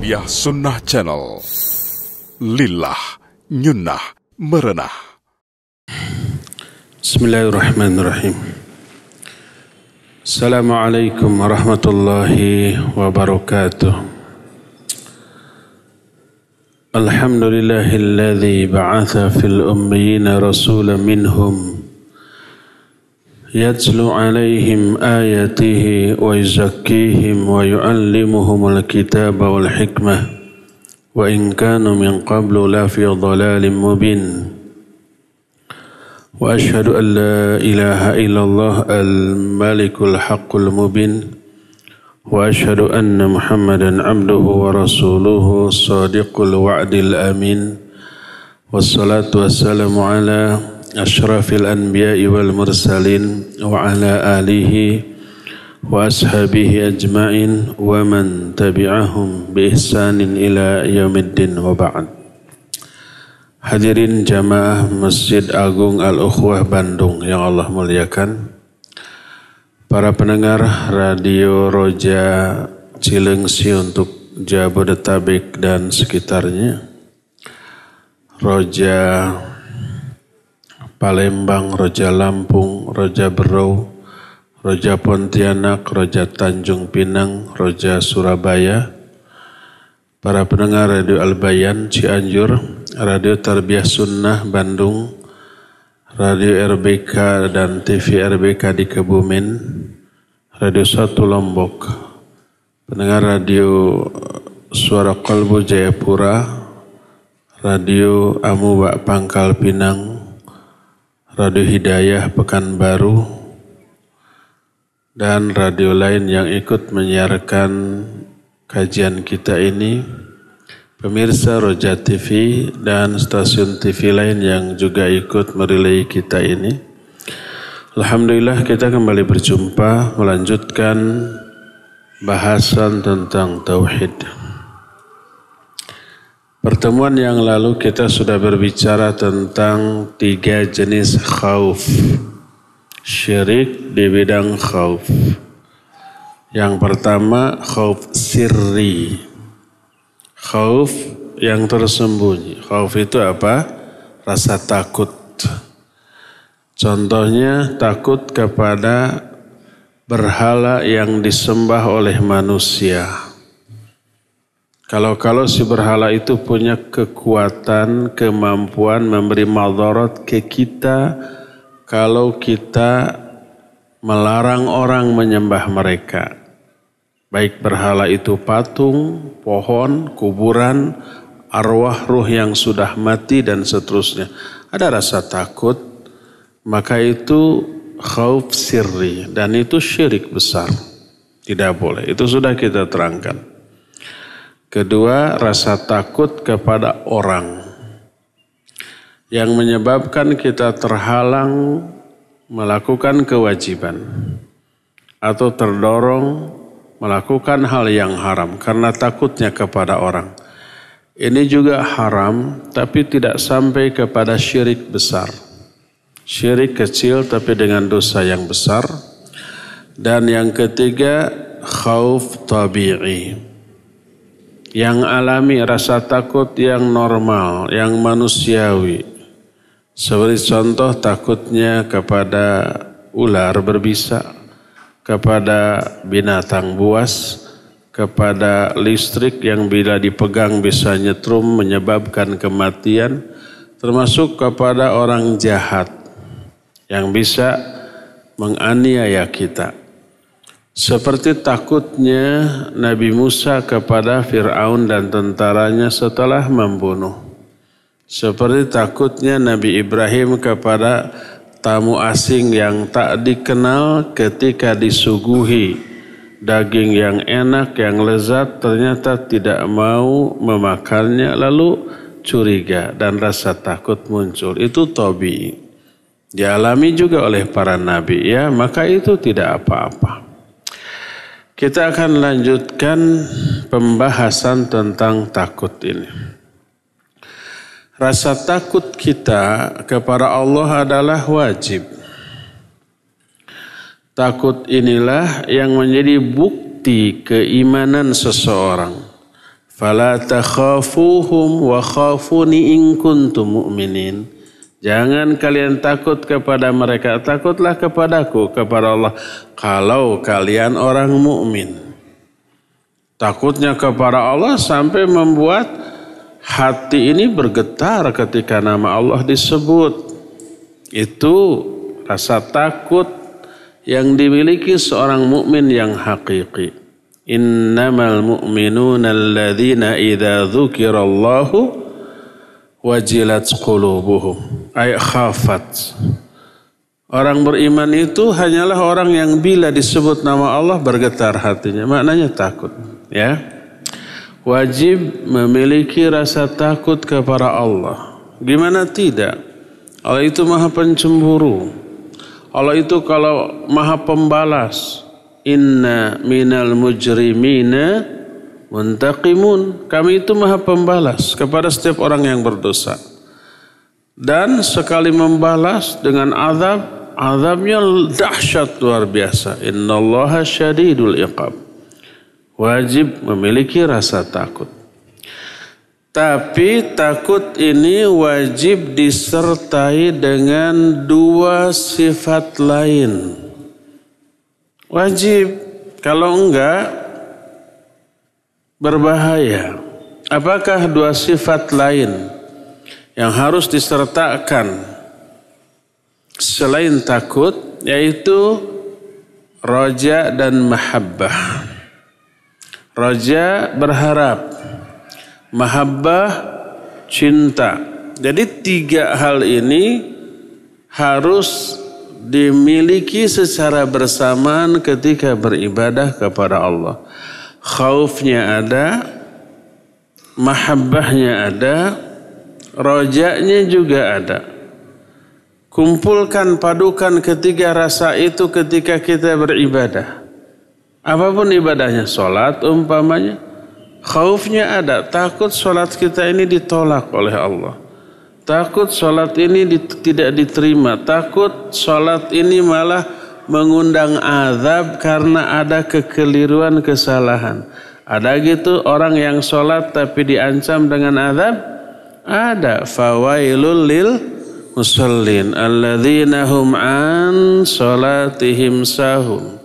Tarbiyah Sunnah Channel. Lillah, nyunnah, merenah. Bismillahirrahmanirrahim. Assalamualaikum warahmatullahi wabarakatuh. Alhamdulillahilladzi ba'atha fil ummiyina rasulan minhum yatlu alaihim ayatihi wa yuzakkihim wa yu'allimuhumul kitaba wal hikmah wa in kanu min qablu la fi dhalalin mubin. Wa ashhadu an la ilaha illallah al-malikul haqqul mubin wa ashhadu anna Muhammadan abduhu wa rasuluhu sadiqul wa'dil amin wassalatu wassalamu ala ashrafil anbiya'i wal mursalin wa ala alihi wa ashabihi ajma'in wa man tabi'ahum bi ihsanin ila yaumiddin wa ba'd. Hadirin jamaah Masjid Agung Al-Ukhwah Bandung yang Allah muliakan, para pendengar Radio Roja Cilengsi untuk Jabodetabek dan sekitarnya, Roja Palembang, Roja Lampung, Roja Berau, Roja Pontianak, Roja Tanjung Pinang, Roja Surabaya, para pendengar Radio Al-Bayan Cianjur, Radio Tarbiyah Sunnah Bandung, Radio RBK dan TV RBK di Kebumen, Radio 1 Lombok, pendengar Radio Suara Kolbu Jayapura, Radio Amuba Pangkal Pinang, Radio Hidayah Pekanbaru, dan radio lain yang ikut menyiarkan kajian kita ini, pemirsa Roja TV dan stasiun TV lain yang juga ikut merelay kita ini. Alhamdulillah kita kembali berjumpa melanjutkan bahasan tentang tauhid. Pertemuan yang lalu kita sudah berbicara tentang 3 jenis khauf. Syirik di bidang khauf. Yang pertama khauf sirri. Khauf yang tersembunyi. Khauf itu apa? Rasa takut. Contohnya takut kepada berhala yang disembah oleh manusia. Kalau si berhala itu punya kekuatan, kemampuan memberi madarat ke kita kalau kita melarang orang menyembah mereka. Baik berhala itu patung, pohon, kuburan, arwah ruh yang sudah mati dan seterusnya. Ada rasa takut, maka itu khauf sirri dan itu syirik besar. Tidak boleh, itu sudah kita terangkan. Kedua, rasa takut kepada orang yang menyebabkan kita terhalang melakukan kewajiban atau terdorong melakukan hal yang haram karena takutnya kepada orang. Ini juga haram tapi tidak sampai kepada syirik besar. Syirik kecil tapi dengan dosa yang besar. Dan yang ketiga, khauf tabi'i. Yang alami, rasa takut yang normal, yang manusiawi. Seperti contoh takutnya kepada ular berbisa, kepada binatang buas, kepada listrik yang bila dipegang bisa nyetrum menyebabkan kematian, termasuk kepada orang jahat yang bisa menganiaya kita. Seperti takutnya Nabi Musa kepada Fir'aun dan tentaranya setelah membunuh. Seperti takutnya Nabi Ibrahim kepada tamu asing yang tak dikenal ketika disuguhi daging yang enak, yang lezat, ternyata tidak mau memakannya, lalu curiga dan rasa takut muncul. Itu tabii. Dialami juga oleh para nabi, ya, maka itu tidak apa-apa. Kita akan lanjutkan pembahasan tentang takut ini. Rasa takut kita kepada Allah adalah wajib. Takut inilah yang menjadi bukti keimanan seseorang. Fala takhafuhum wa khafuni in kuntum mu'minin. Jangan kalian takut kepada mereka, takutlah kepadaku, kepada Allah, kalau kalian orang mukmin. Takutnya kepada Allah sampai membuat hati ini bergetar ketika nama Allah disebut. Itu rasa takut yang dimiliki seorang mukmin yang hakiki. Innamal mu'minuna alladzina idza dzukirallahu wajilat qulubuhum ay khafat. Orang beriman itu hanyalah orang yang bila disebut nama Allah bergetar hatinya. Maknanya takut, ya. Wajib memiliki rasa takut kepada Allah. Gimana tidak? Allah itu Maha Pencemburu. Allah itu kalau Maha Pembalas. Inna minal mujrimina muntaqimun. Kami itu Maha Pembalas kepada setiap orang yang berdosa. Dan sekali membalas dengan azab, azabnya dahsyat luar biasa. Innallaha syadidul iqab. Wajib memiliki rasa takut. Tapi takut ini wajib disertai dengan dua sifat lain. Wajib, kalau enggak berbahaya. Apakah dua sifat lain yang harus disertakan selain takut, yaitu roja dan mahabbah. Roja berharap, mahabbah cinta. Jadi tiga hal ini harus dimiliki secara bersamaan ketika beribadah kepada Allah. Khaufnya ada, mahabbahnya ada, rojanya juga ada. Kumpulkan, padukan ketiga rasa itu ketika kita beribadah. Apapun ibadahnya, sholat umpamanya, khaufnya ada, takut sholat kita ini ditolak oleh Allah. Takut sholat ini tidak diterima. Takut sholat ini malah mengundang azab karena ada kekeliruan, kesalahan. Ada gitu orang yang sholat tapi diancam dengan azab? Ada. Fawailul lil musallin alladzina hum an sholatihim sahun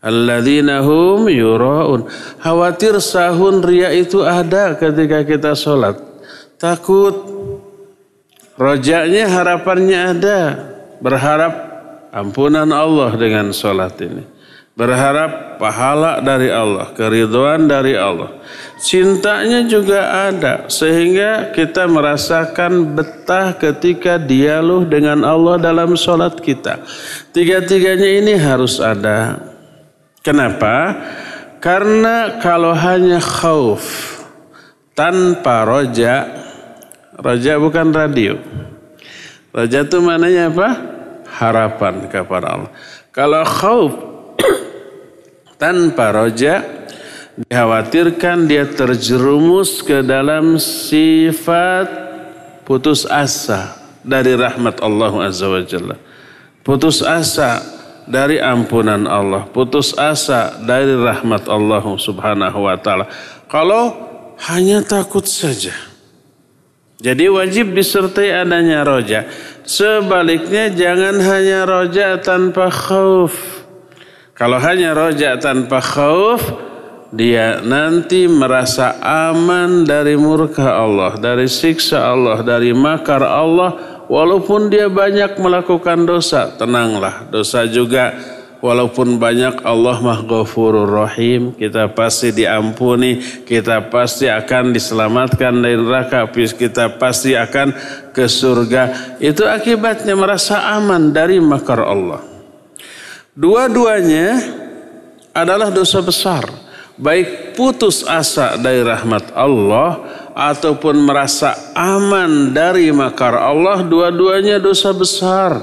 alladzina hum yura'un. Khawatir sahun ria itu ada ketika kita sholat. Takut. Rojanya, harapannya ada. Berharap ampunan Allah dengan sholat ini. Berharap pahala dari Allah, keridhaan dari Allah. Cintanya juga ada. Sehingga kita merasakan betah ketika dialog dengan Allah dalam sholat kita. Tiga-tiganya ini harus ada. Kenapa? Karena kalau hanya khauf tanpa roja, roja bukan radio. Roja itu maknanya apa? Harapan kepada Allah. Kalau khauf tanpa roja, dikhawatirkan dia terjerumus ke dalam sifat putus asa dari rahmat Allah Azza wa Jalla. Putus asa dari ampunan Allah. Putus asa dari rahmat Allah Subhanahu wa Ta'ala. Kalau hanya takut saja. Jadi wajib disertai adanya roja. Sebaliknya jangan hanya roja tanpa khauf. Kalau hanya roja tanpa khauf, dia nanti merasa aman dari murka Allah, dari siksa Allah, dari makar Allah. Walaupun dia banyak melakukan dosa, tenanglah. Dosa juga walaupun banyak, Allah mah Ghafurur Rahim. Kita pasti diampuni, kita pasti akan diselamatkan dari neraka, kita pasti akan ke surga. Itu akibatnya merasa aman dari makar Allah. Dua-duanya adalah dosa besar. Baik putus asa dari rahmat Allah ataupun merasa aman dari makar Allah, dua-duanya dosa besar.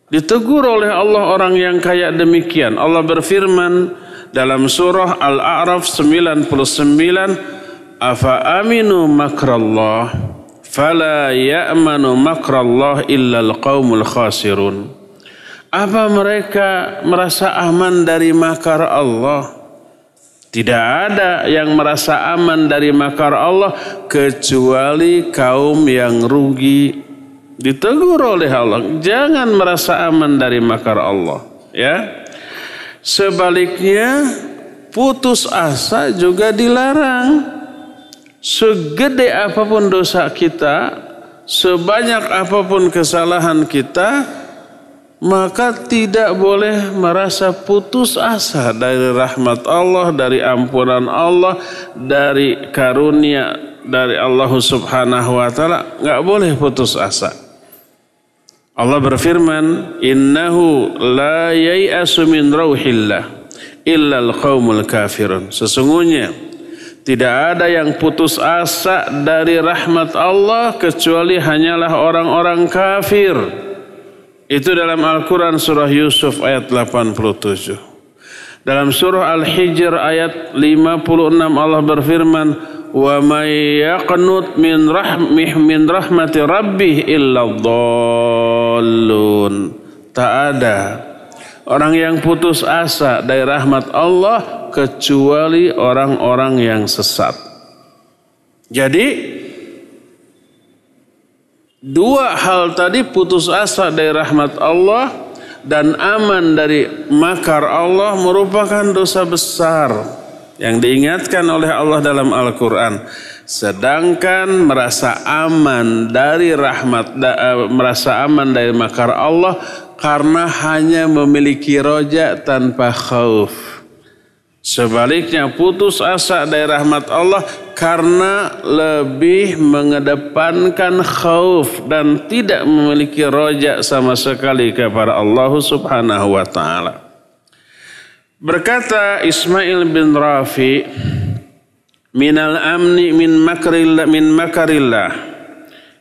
Ditegur oleh Allah orang yang kayak demikian. Allah berfirman dalam surah Al-A'raf 99, Afa aminu makrallah fala ya'manu makrallah illal qaumul khasirun. Apa mereka merasa aman dari makar Allah? Tidak ada yang merasa aman dari makar Allah kecuali kaum yang rugi. Ditegur oleh Allah, jangan merasa aman dari makar Allah, ya. Sebaliknya, putus asa juga dilarang. Segede apapun dosa kita, sebanyak apapun kesalahan kita, maka tidak boleh merasa putus asa dari rahmat Allah, dari ampunan Allah, dari karunia dari Allah Subhanahu wa taala. Enggak boleh putus asa. Allah berfirman, "Innahu la yai'asu min rauhillah illa al-qaumul kafirun." Sesungguhnya tidak ada yang putus asa dari rahmat Allah kecuali hanyalah orang-orang kafir. Itu dalam Al-Quran surah Yusuf ayat 87. Dalam surah Al-Hijr ayat 56 Allah berfirman, "Wa may yaqnut min rahmati rabbih illa dhallun." Tak ada orang yang putus asa dari rahmat Allah kecuali orang-orang yang sesat. Jadi dua hal tadi, putus asa dari rahmat Allah dan aman dari makar Allah, merupakan dosa besar yang diingatkan oleh Allah dalam Al-Quran. Sedangkan merasa aman dari merasa aman dari makar Allah karena hanya memiliki roja tanpa khauf. Sebaliknya putus asa dari rahmat Allah karena lebih mengedepankan khauf dan tidak memiliki roja sama sekali kepada Allah Subhanahu wa taala. Berkata Ismail bin Rafi, "Minal amni min makarillah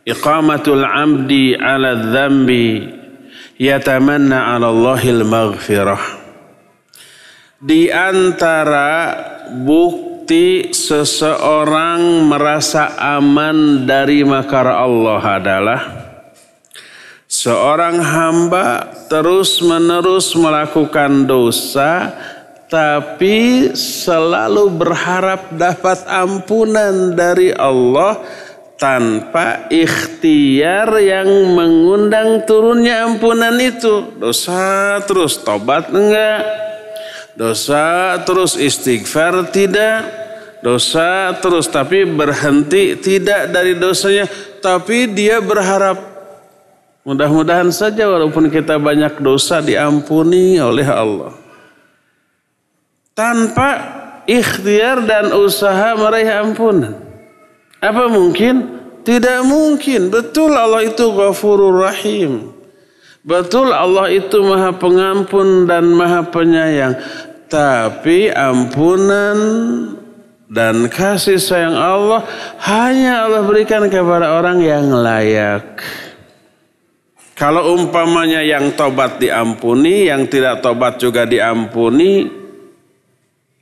iqamatul amdi ala dzambi yatamanna 'ala Allahil maghfirah." Di antara bukti seseorang merasa aman dari makar Allah adalah seorang hamba terus-menerus melakukan dosa, tapi selalu berharap dapat ampunan dari Allah tanpa ikhtiar yang mengundang turunnya ampunan itu. Dosa terus, tobat enggak? Dosa terus, istighfar tidak? Dosa terus tapi berhenti tidak dari dosanya, tapi dia berharap mudah-mudahan saja walaupun kita banyak dosa diampuni oleh Allah. Tanpa ikhtiar dan usaha meraih ampunan. Apa mungkin? Tidak mungkin. Betul Allah itu Ghafurur Rahim. Betul Allah itu Maha Pengampun dan Maha Penyayang. Tapi ampunan dan kasih sayang Allah hanya Allah berikan kepada orang yang layak. Kalau umpamanya yang tobat diampuni, yang tidak tobat juga diampuni,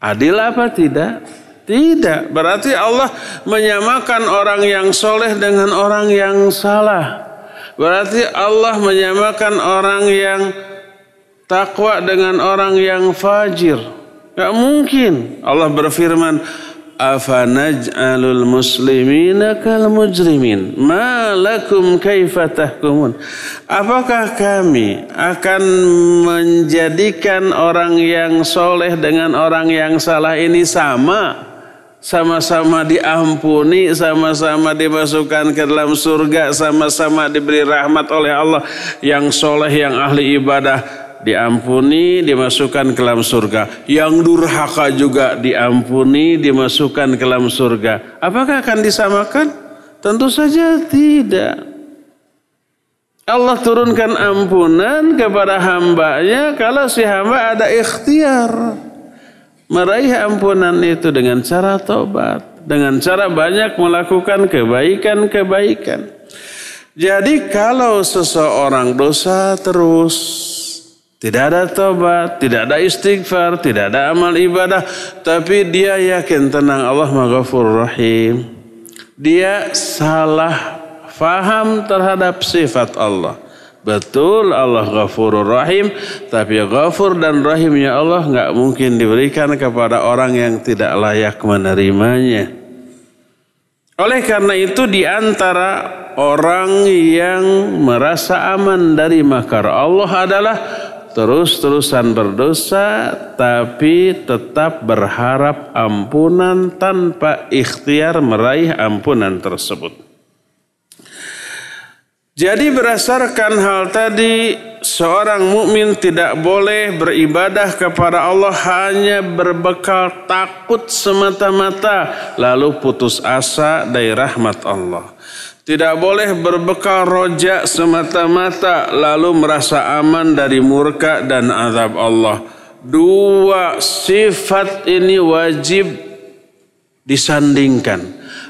adil apa tidak? Tidak. Berarti Allah menyamakan orang yang soleh dengan orang yang salah. Berarti Allah menyamakan orang yang takwa dengan orang yang fajir. Gak mungkin. Allah berfirman, "Afanaj'alul muslimina kal mujrimin, ma lakum kaifa tahkumun." Apakah kami akan menjadikan orang yang soleh dengan orang yang salah ini sama? Sama-sama diampuni, sama-sama dimasukkan ke dalam surga, sama-sama diberi rahmat oleh Allah. Yang soleh, yang ahli ibadah diampuni, dimasukkan ke dalam surga. Yang durhaka juga diampuni, dimasukkan ke dalam surga. Apakah akan disamakan? Tentu saja tidak. Allah turunkan ampunan kepada hambanya kalau si hamba ada ikhtiar meraih ampunan itu dengan cara tobat, dengan cara banyak melakukan kebaikan-kebaikan. Jadi kalau seseorang dosa terus, tidak ada tobat, tidak ada istighfar, tidak ada amal ibadah, tapi dia yakin tenang Allah Maghfurur Rahim, dia salah faham terhadap sifat Allah, Betul Allah Ghafurur Rahim, tapi Ghafur dan Rahimnya Allah nggak mungkin diberikan kepada orang yang tidak layak menerimanya. Oleh karena itu di antara orang yang merasa aman dari makar Allah adalah terus-terusan berdosa tapi tetap berharap ampunan tanpa ikhtiar meraih ampunan tersebut. Jadi berdasarkan hal tadi, seorang mukmin tidak boleh beribadah kepada Allah hanya berbekal takut semata-mata lalu putus asa dari rahmat Allah. Tidak boleh berbekal roja semata-mata lalu merasa aman dari murka dan azab Allah. Dua sifat ini wajib disandingkan.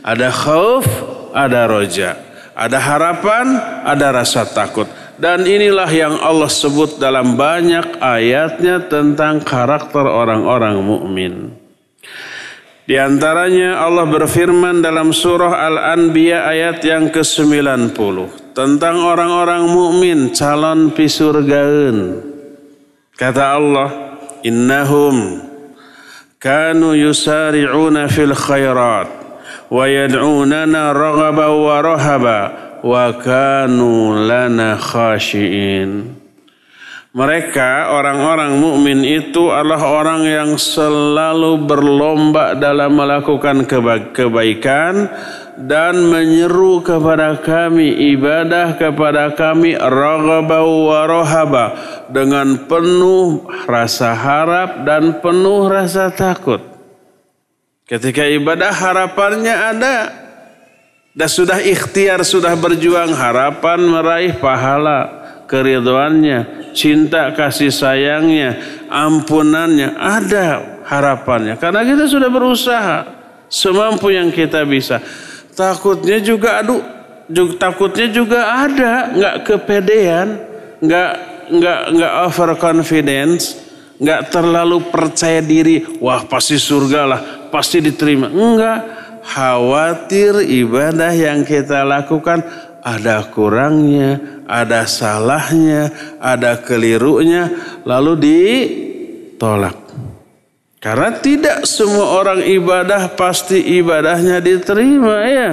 Ada khauf, ada roja. Ada harapan, ada rasa takut. Dan inilah yang Allah sebut dalam banyak ayatnya tentang karakter orang-orang mukmin. Di antaranya Allah berfirman dalam surah Al-Anbiya ayat yang ke-90 tentang orang-orang mukmin calon pisurgaeun. Kata Allah, innahum kanu yusari'una fil khairat wa yad'unana raghaban wa rahaba wa kanu lana khashiin. Mereka orang-orang mukmin itu adalah orang yang selalu berlomba dalam melakukan kebaikan dan menyeru kepada kami, ibadah kepada kami raghaban wa rahaba, dengan penuh rasa harap dan penuh rasa takut. Ketika ibadah harapannya ada, dan sudah ikhtiar, sudah berjuang, harapan meraih pahala, keridhoannya, cinta kasih sayangnya, ampunannya, ada harapannya. Karena kita sudah berusaha semampu yang kita bisa. Takutnya juga takutnya juga ada, nggak kepedean, nggak overconfidence, nggak terlalu percaya diri. Wah pasti surga lah, pasti diterima. Enggak, khawatir ibadah yang kita lakukan ada kurangnya, ada salahnya, ada kelirunya, lalu ditolak. Karena tidak semua orang ibadah pasti ibadahnya diterima ya.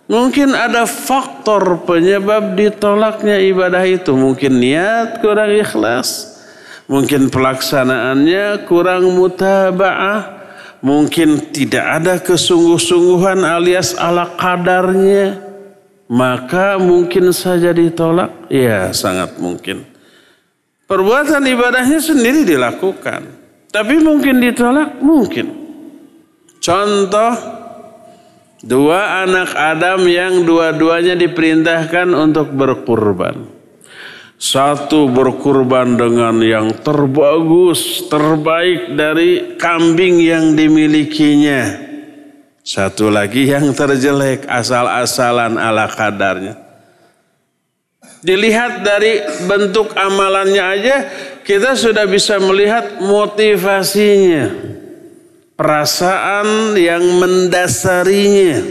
Mungkin ada faktor penyebab ditolaknya ibadah itu. Mungkin niat kurang ikhlas, mungkin pelaksanaannya kurang mutaba'ah, mungkin tidak ada kesungguh-sungguhan alias ala kadarnya, maka mungkin saja ditolak. Ya sangat mungkin. Perbuatan ibadahnya sendiri dilakukan, tapi mungkin ditolak, mungkin. Contoh, dua anak Adam yang dua-duanya diperintahkan untuk berkurban. Satu berkurban dengan yang terbagus, terbaik dari kambing yang dimilikinya. Satu lagi yang terjelek, asal-asalan ala kadarnya. Dilihat dari bentuk amalannya aja, kita sudah bisa melihat motivasinya, perasaan yang mendasarinya.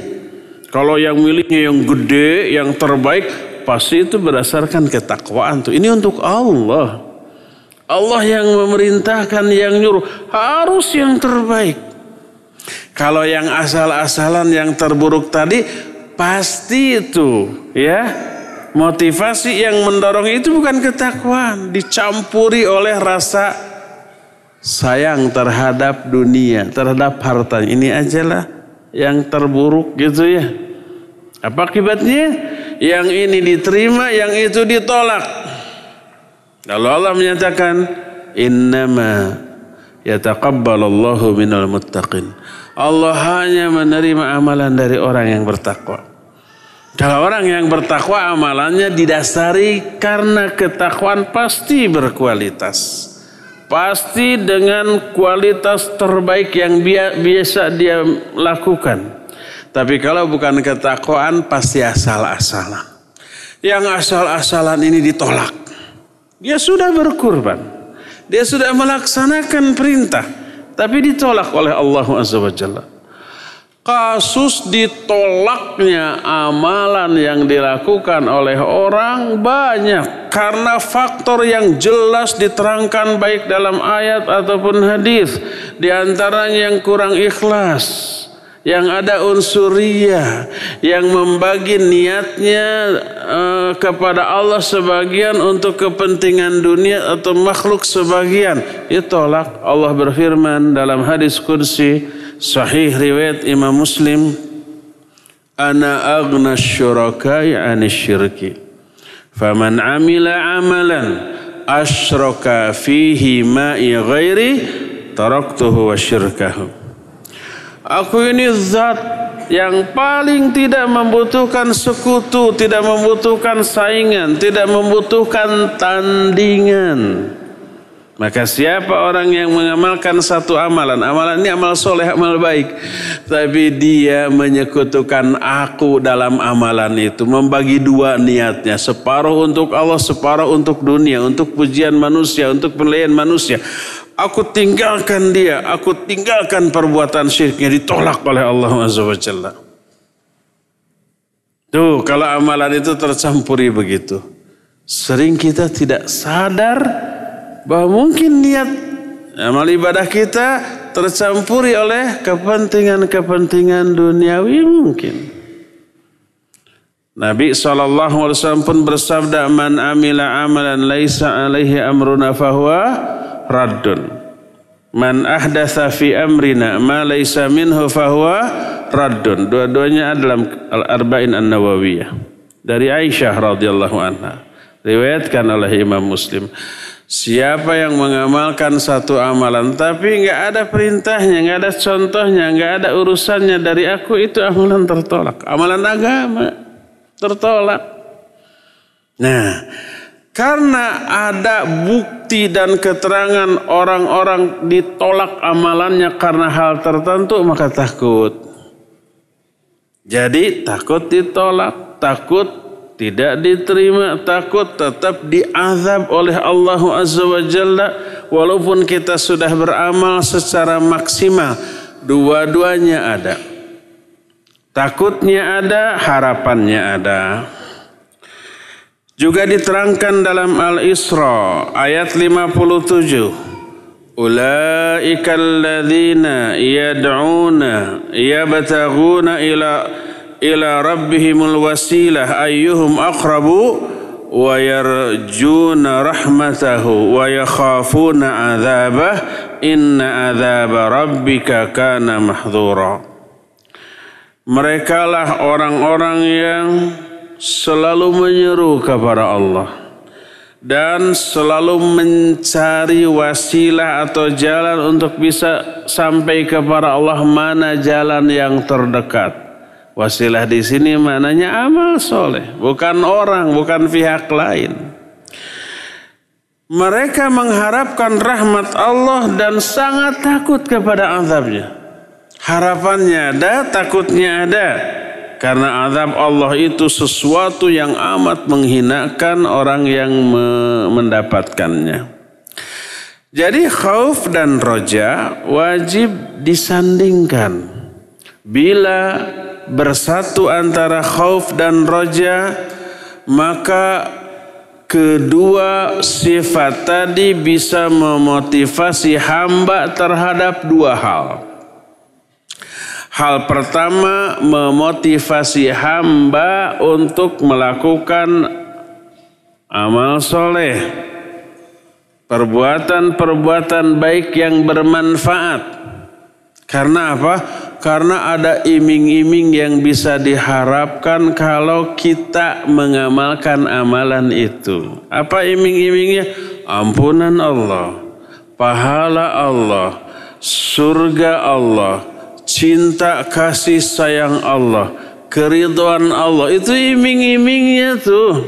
Kalau yang miliknya yang gede, yang terbaik, pasti itu berdasarkan ketakwaan tuh. Ini untuk Allah. Allah yang memerintahkan, yang nyuruh, harus yang terbaik. Kalau yang asal-asalan, yang terburuk tadi, pasti itu ya. Motivasi yang mendorong itu bukan ketakwaan, dicampuri oleh rasa sayang terhadap dunia, terhadap harta. Ini ajalah yang terburuk gitu ya. Apa akibatnya? Yang ini diterima, yang itu ditolak. Lalu Allah menyatakan, innama yataqabbalallahu minal muttaqin. Allah hanya menerima amalan dari orang yang bertakwa. Kalau orang yang bertakwa amalannya didasari karena ketakwaan, pasti berkualitas. Pasti dengan kualitas terbaik yang biasa dia lakukan. Tapi kalau bukan ketakwaan, pasti asal-asalan. Yang asal-asalan ini ditolak. Dia sudah berkurban, dia sudah melaksanakan perintah, tapi ditolak oleh Allah Azza wa Jalla. Kasus ditolaknya amalan yang dilakukan oleh orang banyak karena faktor yang jelas diterangkan baik dalam ayat ataupun hadis. Di antaranya yang kurang ikhlas, yang ada unsur riya, yang membagi niatnya kepada Allah sebagian untuk kepentingan dunia atau makhluk sebagian, ditolak. Allah berfirman dalam hadis qudsi sahih riwayat Imam Muslim, ana aghna syurakai 'anil syirki faman 'amila 'amalan asyraka fihi ma'i ghairi taraktuhu wa syirkahu. Aku ini zat yang paling tidak membutuhkan sekutu, tidak membutuhkan saingan, tidak membutuhkan tandingan. Maka siapa orang yang mengamalkan satu amalan ini amal soleh, amal baik, tapi dia menyekutukan aku dalam amalan itu, membagi dua niatnya, separuh untuk Allah, separuh untuk dunia, untuk pujian manusia, untuk penilaian manusia. Aku tinggalkan dia, aku tinggalkan perbuatan syiriknya, ditolak oleh Allah Azza wa Jalla. Tuh, kalau amalan itu tercampuri begitu, sering kita tidak sadar bahwa mungkin niat amal ibadah kita tercampuri oleh kepentingan-kepentingan duniawi mungkin. Nabi SAW pun bersabda, man amila amalan laisa alaihi amruna fahuwa raddun. Man ahdatsa fi amrina ma laisa minhu fahuwa raddun. Dua-duanya dalam Al-Arba'in An-Nawawiyah dari Aisyah radhiyallahu anha, riwayatkan oleh Imam Muslim. Siapa yang mengamalkan satu amalan tapi nggak ada perintahnya, nggak ada contohnya, nggak ada urusannya dari aku, itu amalan tertolak. Amalan agama tertolak. Nah, karena ada bukti dan keterangan orang-orang ditolak amalannya karena hal tertentu, maka takut. Jadi takut ditolak, takut tidak diterima, takut tetap diazab oleh Allah Azza wa Jalla walaupun kita sudah beramal secara maksimal. Dua-duanya ada. Takutnya ada, harapannya ada. Juga diterangkan dalam Al-Isra ayat 57. Ulaika alladzina yad'una yabtaghuna ila rabbihimul wasilah ayyuhum aqrabu wa yarjuna rahmatahu wa yakhafuna adzabah inna adzaba rabbika kana mahdhura. Mereka lah orang-orang yang selalu menyeru kepada Allah dan selalu mencari wasilah atau jalan untuk bisa sampai kepada Allah. Mana jalan yang terdekat? Wasilah di sini maknanya amal soleh, bukan orang, bukan pihak lain. Mereka mengharapkan rahmat Allah dan sangat takut kepada azabnya. Harapannya ada, takutnya ada. Karena azab Allah itu sesuatu yang amat menghinakan orang yang mendapatkannya. Jadi khauf dan roja wajib disandingkan. Bila bersatu antara khauf dan roja, maka kedua sifat tadi bisa memotivasi hamba terhadap dua hal. Hal pertama, memotivasi hamba untuk melakukan amal soleh, perbuatan-perbuatan baik yang bermanfaat. Karena apa? Karena ada iming-iming yang bisa diharapkan kalau kita mengamalkan amalan itu. Apa iming-imingnya? Ampunan Allah, pahala Allah, surga Allah, cinta kasih sayang Allah, keridhaan Allah. Itu iming-imingnya tuh.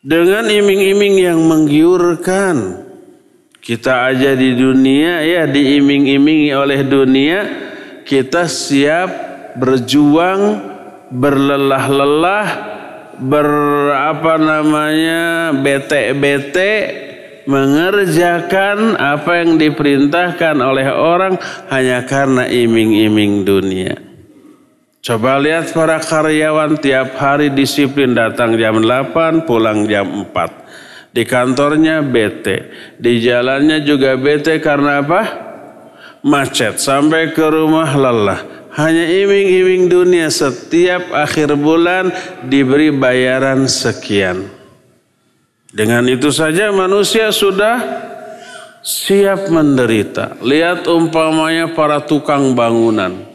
Dengan iming-iming yang menggiurkan. Kita aja di dunia ya diiming-imingi oleh dunia, kita siap berjuang, berlelah-lelah, bete-bete, mengerjakan apa yang diperintahkan oleh orang hanya karena iming-iming dunia. Coba lihat para karyawan tiap hari disiplin, datang jam 8, pulang jam 4. Di kantornya bete, di jalannya juga bete karena apa? Macet, sampai ke rumah lelah. Hanya iming-iming dunia, setiap akhir bulan diberi bayaran sekian. Dengan itu saja manusia sudah siap menderita. Lihat umpamanya para tukang bangunan.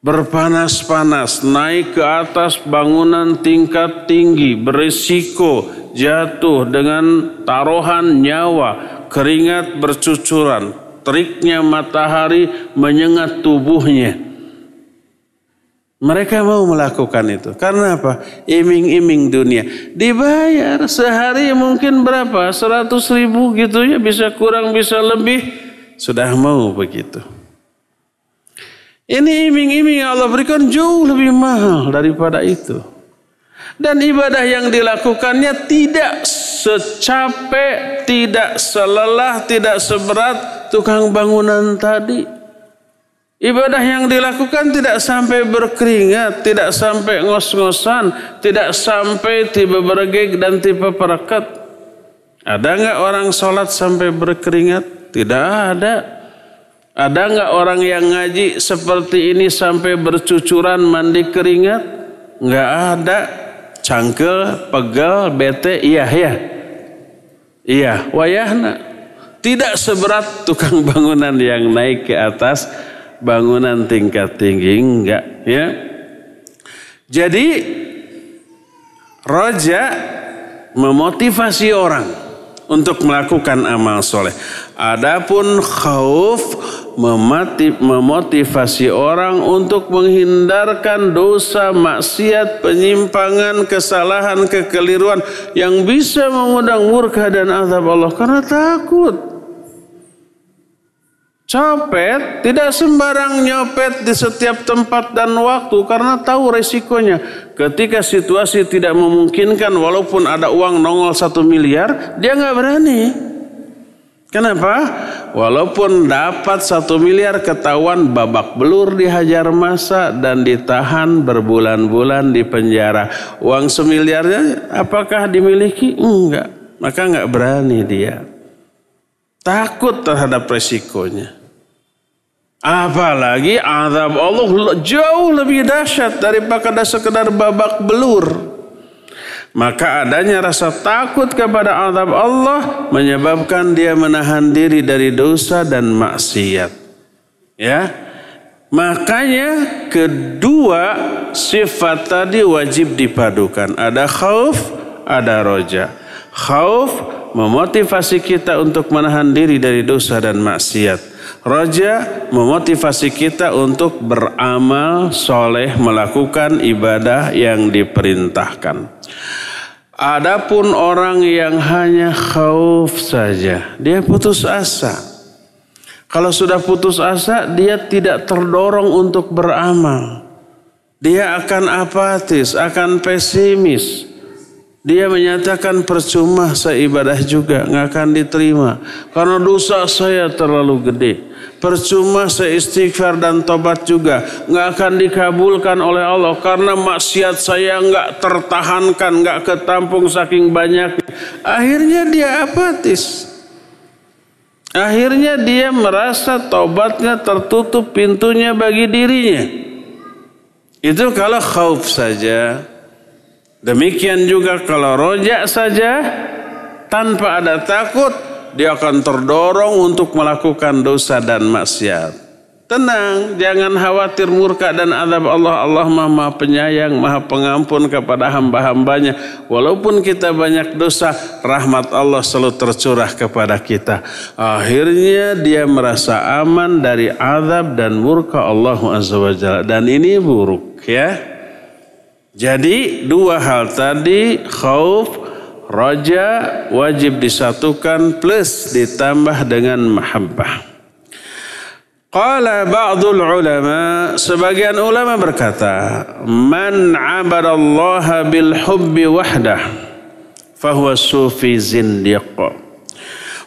Berpanas-panas naik ke atas bangunan tingkat tinggi, berisiko jatuh dengan taruhan nyawa, keringat bercucuran, teriknya matahari menyengat tubuhnya. Mereka mau melakukan itu. Karena apa? Iming-iming dunia. Dibayar sehari mungkin berapa? 100.000 gitu ya. Bisa kurang, bisa lebih. Sudah mau begitu. Ini iming-iming yang Allah berikan jauh lebih mahal daripada itu. Dan ibadah yang dilakukannya tidak secapek, tidak selelah, tidak seberat tukang bangunan tadi. Ibadah yang dilakukan tidak sampai berkeringat, tidak sampai ngos-ngosan, tidak sampai tiba bergeg dan tiba perekat. Ada nggak orang sholat sampai berkeringat? Tidak ada. Ada nggak orang yang ngaji seperti ini sampai bercucuran mandi keringat? Nggak ada. Cangkel, pegal, bete, iya. Wayahna. Tidak seberat tukang bangunan yang naik ke atas bangunan tingkat tinggi, enggak ya. Jadi roja memotivasi orang untuk melakukan amal soleh. Adapun khauf memotivasi orang untuk menghindarkan dosa, maksiat, penyimpangan, kesalahan, kekeliruan yang bisa mengundang murka dan azab Allah karena takut. Copet tidak sembarang nyopet di setiap tempat dan waktu karena tahu resikonya. Ketika situasi tidak memungkinkan, walaupun ada uang nongol 1 miliar, dia nggak berani. Kenapa? Walaupun dapat 1 miliar, ketahuan babak belur, dihajar massa dan ditahan berbulan-bulan di penjara. Uang 1 miliarnya apakah dimiliki? Enggak. Maka nggak berani dia. Takut terhadap resikonya. Apalagi azab Allah jauh lebih dahsyat daripada sekedar babak belur. Maka adanya rasa takut kepada azab Allah menyebabkan dia menahan diri dari dosa dan maksiat. Ya. Makanya kedua sifat tadi wajib dipadukan. Ada khauf, ada roja. Khauf memotivasi kita untuk menahan diri dari dosa dan maksiat. Roja memotivasi kita untuk beramal soleh, melakukan ibadah yang diperintahkan. Adapun orang yang hanya khauf saja, dia putus asa. Kalau sudah putus asa, dia tidak terdorong untuk beramal. Dia akan apatis, akan pesimis. Dia menyatakan percuma saya ibadah juga, nggak akan diterima. Karena dosa saya terlalu gede. Percuma saya istighfar dan tobat juga, nggak akan dikabulkan oleh Allah. Karena maksiat saya nggak tertahankan, nggak ketampung saking banyak. Akhirnya dia apatis. Akhirnya dia merasa tobatnya tertutup pintunya bagi dirinya. Itu kalau khauf saja. Demikian juga kalau roja saja, tanpa ada takut, dia akan terdorong untuk melakukan dosa dan maksiat. Tenang, jangan khawatir murka dan azab Allah. Allah Maha Penyayang, Maha Pengampun kepada hamba-hambanya. Walaupun kita banyak dosa, rahmat Allah selalu tercurah kepada kita. Akhirnya dia merasa aman dari azab dan murka Allah Azza wa Jalla. Dan ini buruk ya. Jadi dua hal tadi, khauf, roja wajib disatukan plus ditambah dengan mahabbah. Qala ba'dul ulama, sebagian ulama berkata, man 'abadallaha bil hubbi wahdah fahuwa sufi zindiq.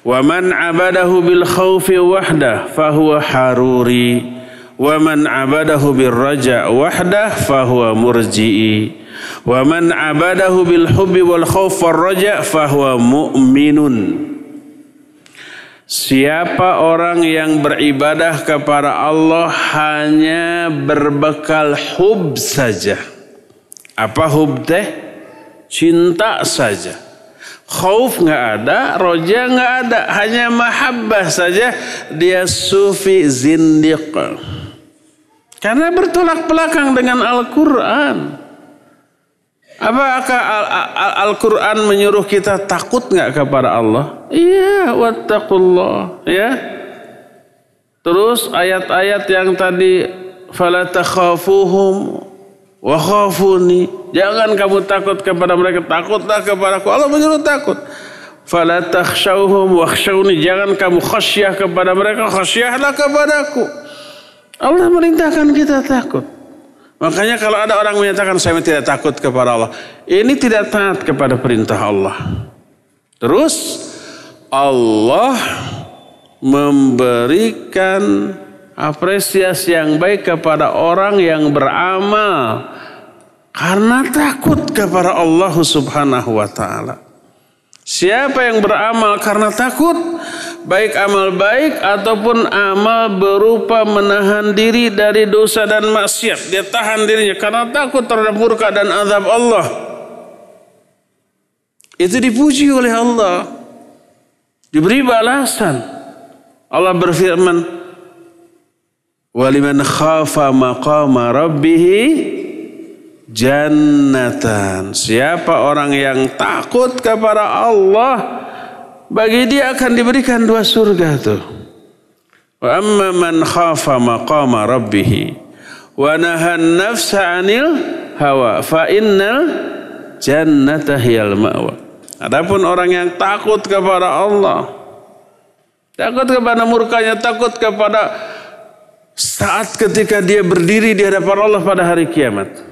Wa man abadahu bil khaufi wahdah fahuwa haruri. Wa man abadahu bil raja wahdah fahuwa murji'i. Wa man abadahu bil hubbi wal khauf wal raja fahuwa mu'minun. Siapa orang yang beribadah kepada Allah hanya berbekal hub saja. Apa hub teh? Cinta saja. Khauf nggak ada, roja nggak ada, hanya mahabbah saja. Dia sufi zindiq. Karena bertolak belakang dengan Al-Quran. Apakah Al-Quran menyuruh kita takut nggak kepada Allah? Iya, wattaqullah, ya. Terus ayat-ayat yang tadi fala takhafuhum wa khafuni, jangan kamu takut kepada mereka, takutlah kepadaku. Allah menyuruh takut. Fala takhshawhum wakhshawni, jangan kamu khasyah kepada mereka, khasyahlah kepadaku. Allah merintahkan kita takut. Makanya kalau ada orang menyatakan saya tidak takut kepada Allah, ini tidak taat kepada perintah Allah. Terus Allah memberikan apresiasi yang baik kepada orang yang beramal karena takut kepada Allah Subhanahu wa taala. Siapa yang beramal karena takut, baik amal baik ataupun amal berupa menahan diri dari dosa dan maksiat, dia tahan dirinya karena takut terhadap murka dan azab Allah, itu dipuji oleh Allah, diberi balasan. Allah berfirman, waliman khafa maqama rabbih jannatan. Siapa orang yang takut kepada Allah, bagi dia akan diberikan 2 surga tuh. Wa amma man khafa maqama rabbih wa nahan nafsa 'anil hawa fa innal jannata hiyal ma'wa. Adapun orang yang takut kepada Allah, takut kepada murkanya, takut kepada saat ketika dia berdiri di hadapan Allah pada hari kiamat.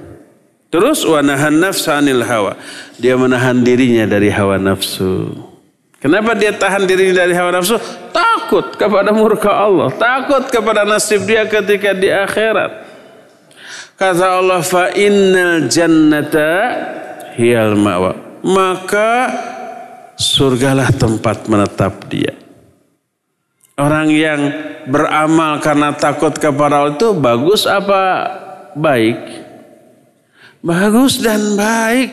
Terus wa nahan nafsa 'anil hawa, dia menahan dirinya dari hawa nafsu. Kenapa dia tahan dirinya dari hawa nafsu? Takut kepada murka Allah, takut kepada nasib dia ketika di akhirat. Kata Allah, fa innal jannata hiyal ma'wa, maka surgalah tempat menetap dia. Orang yang beramal karena takut kepada Allah itu bagus apa baik? Bagus dan baik.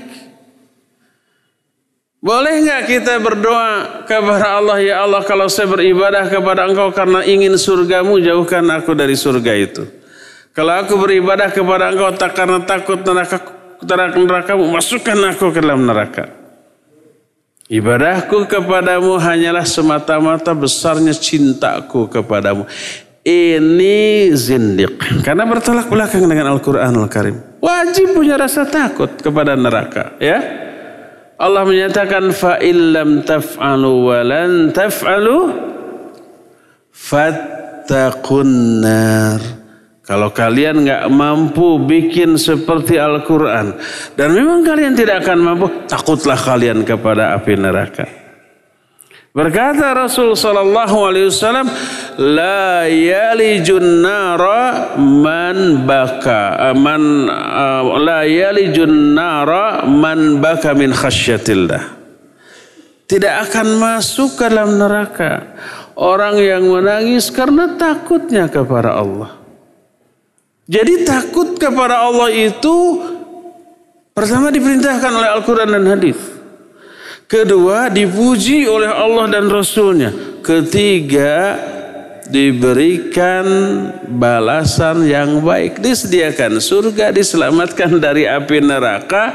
Boleh nggak kita berdoa kepada Allah, ya Allah, kalau saya beribadah kepada Engkau karena ingin surgamu, jauhkan aku dari surga itu. Kalau aku beribadah kepada Engkau tak karena takut nerakamu, masukkan aku ke dalam neraka. Ibadahku kepadamu hanyalah semata-mata besarnya cintaku kepadamu. Ini zindiq, karena bertolak belakang dengan Al-Quranul Karim. Wajib punya rasa takut kepada neraka, ya. Allah menyatakan fa illam taf'alu wa lan taf'alu fattaqun nar. Kalau kalian enggak mampu bikin seperti Al-Quran dan memang kalian tidak akan mampu, takutlah kalian kepada api neraka. Berkata Rasul sallallahu alaihi wasallam, la yalijun nara man baka la yalijun nara man baka min khasyatillah. Tidak akan masuk ke dalam neraka orang yang menangis karena takutnya kepada Allah. Jadi takut kepada Allah itu pertama diperintahkan oleh Al-Quran dan hadis. Kedua, dipuji oleh Allah dan Rasulnya. Ketiga, diberikan balasan yang baik. Disediakan surga, diselamatkan dari api neraka.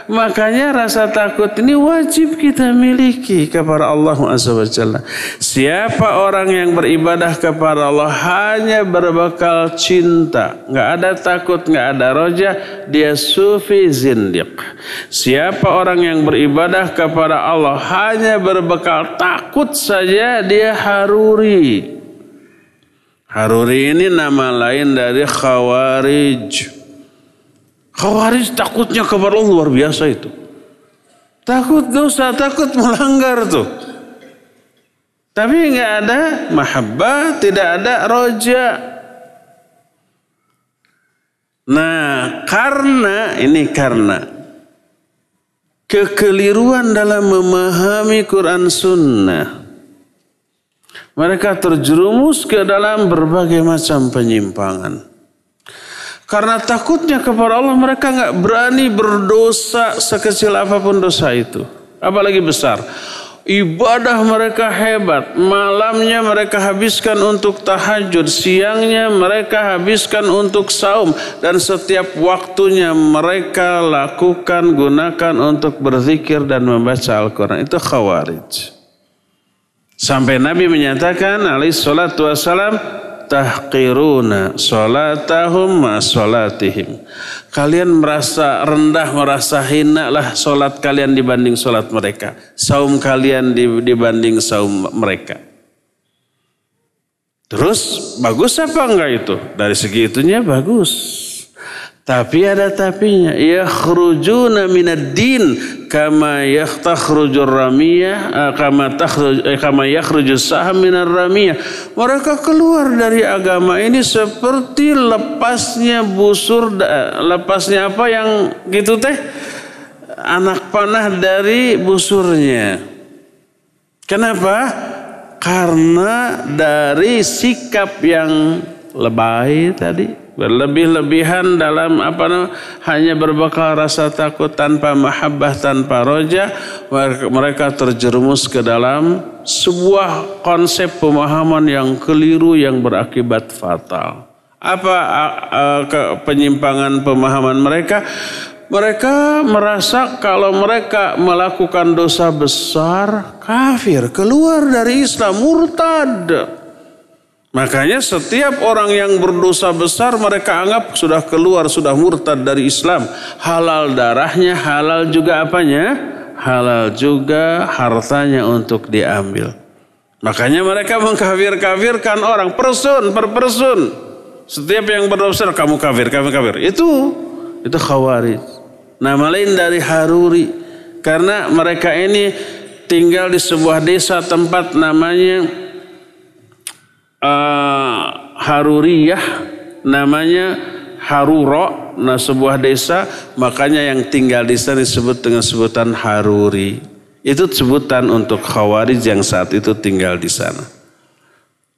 Makanya rasa takut ini wajib kita miliki kepada Allah Azza wa Jalla. Siapa orang yang beribadah kepada Allah hanya berbekal cinta, nggak ada takut, nggak ada roja, dia sufi zindiq. Siapa orang yang beribadah kepada Allah hanya berbekal takut saja, dia haruri. Haruri ini nama lain dari khawarij. Khawarij takutnya kepada Allah luar biasa itu. Takut dosa, takut melanggar tuh. Tapi nggak ada mahabbah, tidak ada roja. Nah, karena kekeliruan dalam memahami Quran Sunnah, mereka terjerumus ke dalam berbagai macam penyimpangan. Karena takutnya kepada Allah, mereka nggak berani berdosa sekecil apapun dosa itu, apalagi besar. Ibadah mereka hebat, malamnya mereka habiskan untuk tahajud, siangnya mereka habiskan untuk saum, dan setiap waktunya mereka lakukan, gunakan untuk berzikir dan membaca Al-Quran. Itu Khawarij. Sampai Nabi menyatakan alaihi salatu wassalam, tahqiruna sholatahum ma sholatihim. Kalian merasa rendah, merasa hina lah sholat kalian dibanding sholat mereka. Saum kalian dibanding saum mereka. Terus bagus apa enggak itu? Dari segi itunya bagus. Tapi ada tapinya. Yakhrujuna minad din kama yakhrujur ramiyah kama yakhrujus saham minar ramiyah. Mereka keluar dari agama ini seperti lepasnya busur, lepasnya apa yang gitu teh? Anak panah dari busurnya. Kenapa? Karena dari sikap yang lebay tadi, berlebih-lebihan dalam hanya berbekal rasa takut tanpa mahabbah, tanpa roja, mereka terjerumus ke dalam sebuah konsep pemahaman yang keliru yang berakibat fatal. Apa penyimpangan pemahaman mereka? Mereka merasa kalau mereka melakukan dosa besar, kafir, keluar dari Islam, murtad. Makanya setiap orang yang berdosa besar mereka anggap sudah keluar, sudah murtad dari Islam. Halal darahnya, halal juga apanya? Halal juga hartanya untuk diambil. Makanya mereka mengkafir-kafirkan orang person per person. Setiap yang berdosa kamu kafir, kamu kafir. Itu Khawarij. Nama lain dari Haruri. Karena mereka ini tinggal di sebuah desa tempat namanya Haruriyah, namanya Haruro, nah sebuah desa, makanya yang tinggal di sana disebut dengan sebutan Haruri. Itu sebutan untuk Khawarij yang saat itu tinggal di sana.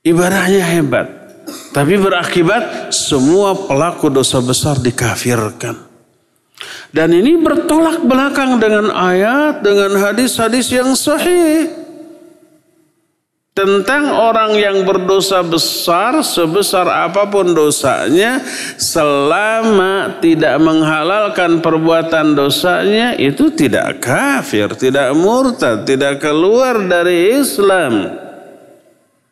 Ibadahnya hebat, tapi berakibat semua pelaku dosa besar dikafirkan. Dan ini bertolak belakang dengan ayat, dengan hadis-hadis yang sahih. Tentang orang yang berdosa besar, sebesar apapun dosanya, selama tidak menghalalkan perbuatan dosanya, itu tidak kafir, tidak murtad, tidak keluar dari Islam.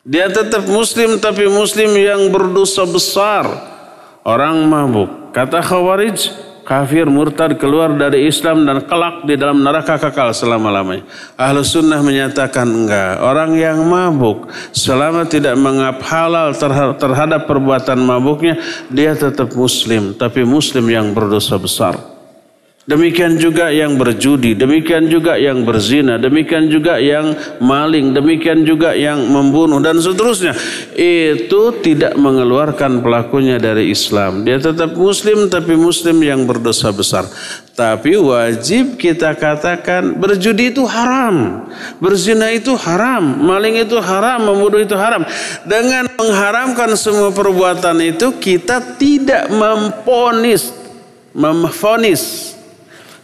Dia tetap muslim, tapi muslim yang berdosa besar. Orang mabuk, kata Khawarij, kafir, murtad, keluar dari Islam dan kelak di dalam neraka kekal selama-lamanya. Ahlus sunnah menyatakan enggak. Orang yang mabuk selama tidak menganggap halal terhadap perbuatan mabuknya, dia tetap muslim, tapi muslim yang berdosa besar. Demikian juga yang berjudi, demikian juga yang berzina, demikian juga yang maling, demikian juga yang membunuh dan seterusnya. Itu tidak mengeluarkan pelakunya dari Islam. Dia tetap muslim, tapi muslim yang berdosa besar. Tapi wajib kita katakan berjudi itu haram, berzina itu haram, maling itu haram, membunuh itu haram. Dengan mengharamkan semua perbuatan itu, kita tidak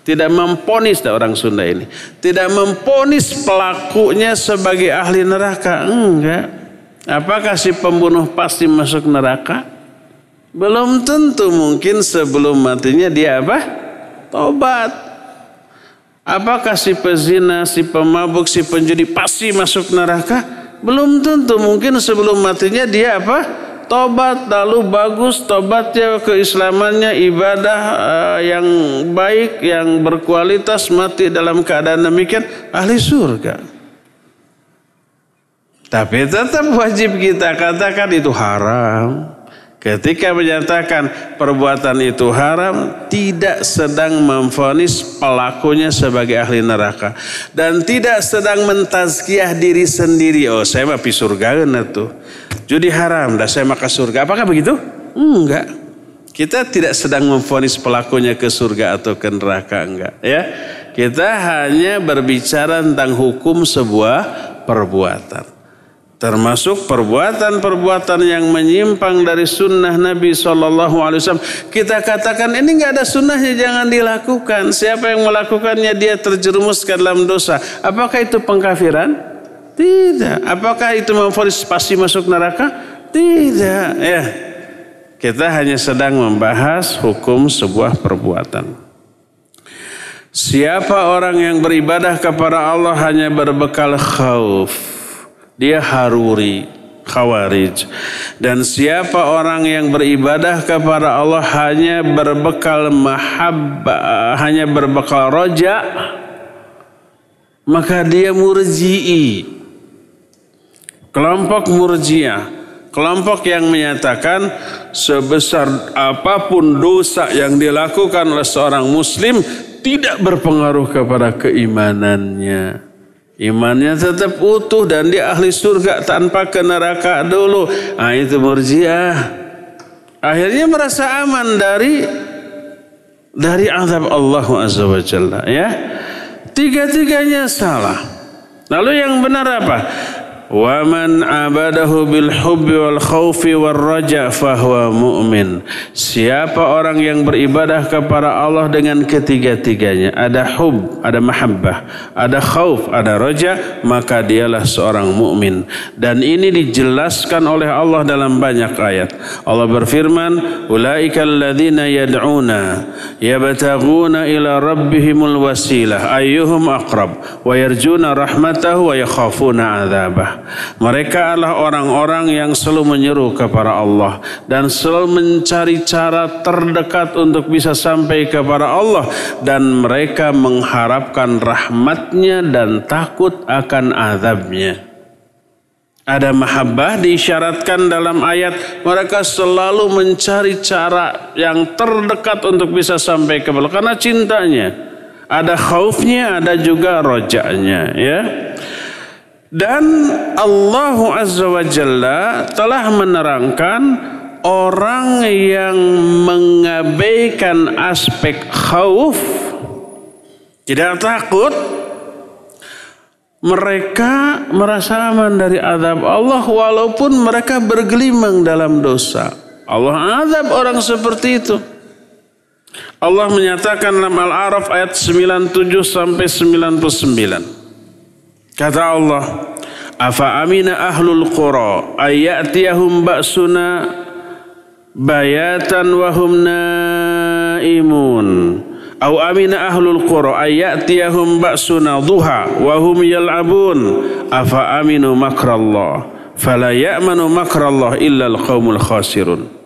tidak memponis orang Sunda ini, tidak memponis pelakunya sebagai ahli neraka. Enggak. Apakah si pembunuh pasti masuk neraka? Belum tentu. Mungkin sebelum matinya dia tobat. Apakah si pezina, si pemabuk, si penjudi pasti masuk neraka? Belum tentu. Mungkin sebelum matinya dia tobat, lalu bagus tobatnya, keislamannya, ibadah yang baik, yang berkualitas, mati dalam keadaan demikian, ahli surga. Tapi tetap wajib kita katakan itu haram, Ketika menyatakan perbuatan itu haram, tidak sedang memvonis pelakunya sebagai ahli neraka. Dan tidak sedang mentazkiyah diri sendiri. Oh, saya mah pi surga tuh. Judi haram, dah saya maka surga. Apakah begitu? Enggak. Kita tidak sedang memvonis pelakunya ke surga atau ke neraka, enggak. Ya, kita hanya berbicara tentang hukum sebuah perbuatan. Termasuk perbuatan-perbuatan yang menyimpang dari sunnah Nabi SAW. Kita katakan ini nggak ada sunnahnya, jangan dilakukan. Siapa yang melakukannya dia terjerumus ke dalam dosa. Apakah itu pengkafiran? Tidak. Apakah itu memvonis pasti masuk neraka? Tidak. Ya, kita hanya sedang membahas hukum sebuah perbuatan. Siapa orang yang beribadah kepada Allah hanya berbekal khauf, dia haruri, khawarij. Dan siapa orang yang beribadah kepada Allah hanya berbekal mahabbah, hanya berbekal roja, maka dia murji'i. Kelompok murji'ah, kelompok yang menyatakan sebesar apapun dosa yang dilakukan oleh seorang muslim tidak berpengaruh kepada keimanannya. Imannya tetap utuh dan dia ahli surga tanpa ke neraka dulu. Nah, itu murjiah. Akhirnya merasa aman dari azab Allah Azza wa Jalla. Ya, tiga-tiganya salah. Lalu yang benar apa? Wa man abadahu bil hubbi wal khaufi wal raja fahuwa mu'min. Siapa orang yang beribadah kepada Allah dengan ketiga-tiganya, ada hub, ada mahabbah, ada khauf, ada raja, maka dialah seorang mukmin. Dan ini dijelaskan oleh Allah dalam banyak ayat. Allah berfirman, ulaikal ladzina yad'una yabtaghuna ila rabbihimul wasilah ayyuhum aqrab wa yarjuna rahmatahu wa yakhafuna 'adzabah. Mereka adalah orang-orang yang selalu menyeru kepada Allah dan selalu mencari cara terdekat untuk bisa sampai kepada Allah, dan mereka mengharapkan rahmatnya dan takut akan azabnya. Ada mahabbah diisyaratkan dalam ayat, mereka selalu mencari cara yang terdekat untuk bisa sampai kepada Allah karena cintanya. Ada khaufnya, ada juga rojanya, ya. Dan Allah Azza wa Jalla telah menerangkan orang yang mengabaikan aspek khauf, tidak takut, mereka merasa aman dari azab Allah walaupun mereka bergelimang dalam dosa. Allah azab orang seperti itu. Allah menyatakan dalam Al-A'raf ayat 97 sampai 99. Kata Allah, afa amina ahlul qura ayatiyahum ba'suna bayatan wa hum naimun aw amina ahlul qura ayatiyahum ba'suna duha wa hum yal'abun afa aminu makrallah fala ya'manu makrallah illa al-qaumul khasirun.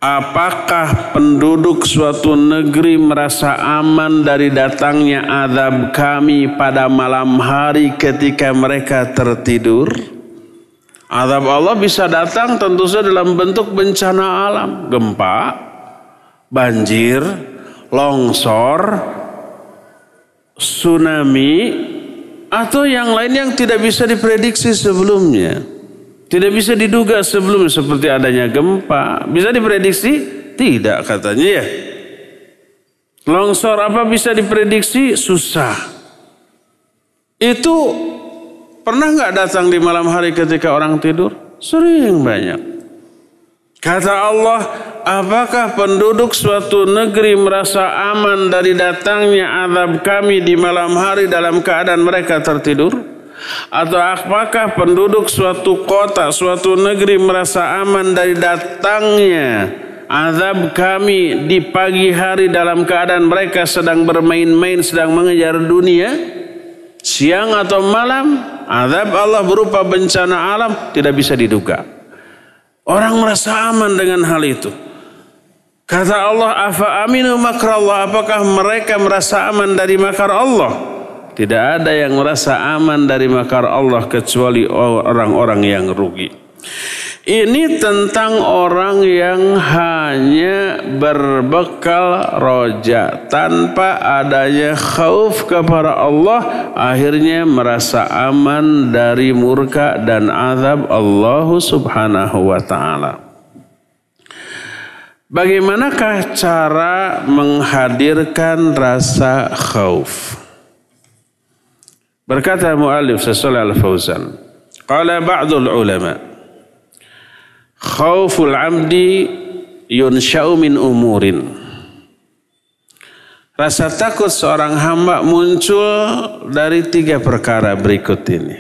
Apakah penduduk suatu negeri merasa aman dari datangnya azab kami pada malam hari ketika mereka tertidur? Azab Allah bisa datang tentu saja dalam bentuk bencana alam, gempa, banjir, longsor, tsunami, atau yang lain yang tidak bisa diprediksi sebelumnya. Tidak bisa diduga sebelumnya, seperti adanya gempa. Bisa diprediksi? Tidak, katanya ya. Longsor apa bisa diprediksi? Susah. Itu pernah nggak datang di malam hari ketika orang tidur? Sering banyak. Kata Allah, apakah penduduk suatu negeri merasa aman dari datangnya azab kami di malam hari dalam keadaan mereka tertidur? Atau apakah penduduk suatu kota, suatu negeri merasa aman dari datangnya azab kami di pagi hari dalam keadaan mereka sedang bermain-main, sedang mengejar dunia? Siang atau malam, azab Allah berupa bencana alam tidak bisa diduga. Orang merasa aman dengan hal itu. Kata Allah, afa aminu makrallah, apakah mereka merasa aman dari makar Allah? Tidak ada yang merasa aman dari makar Allah kecuali orang-orang yang rugi. Ini tentang orang yang hanya berbekal roja tanpa adanya khauf kepada Allah, akhirnya merasa aman dari murka dan azab Allah Subhanahu wa ta'ala. Bagaimanakah cara menghadirkan rasa khauf? Berkata mu'allif Shalih Al-Fauzan, qala ba'dul ulama, khauful amdi yunsha'u min umurin. Rasa takut seorang hamba muncul dari 3 perkara berikut ini.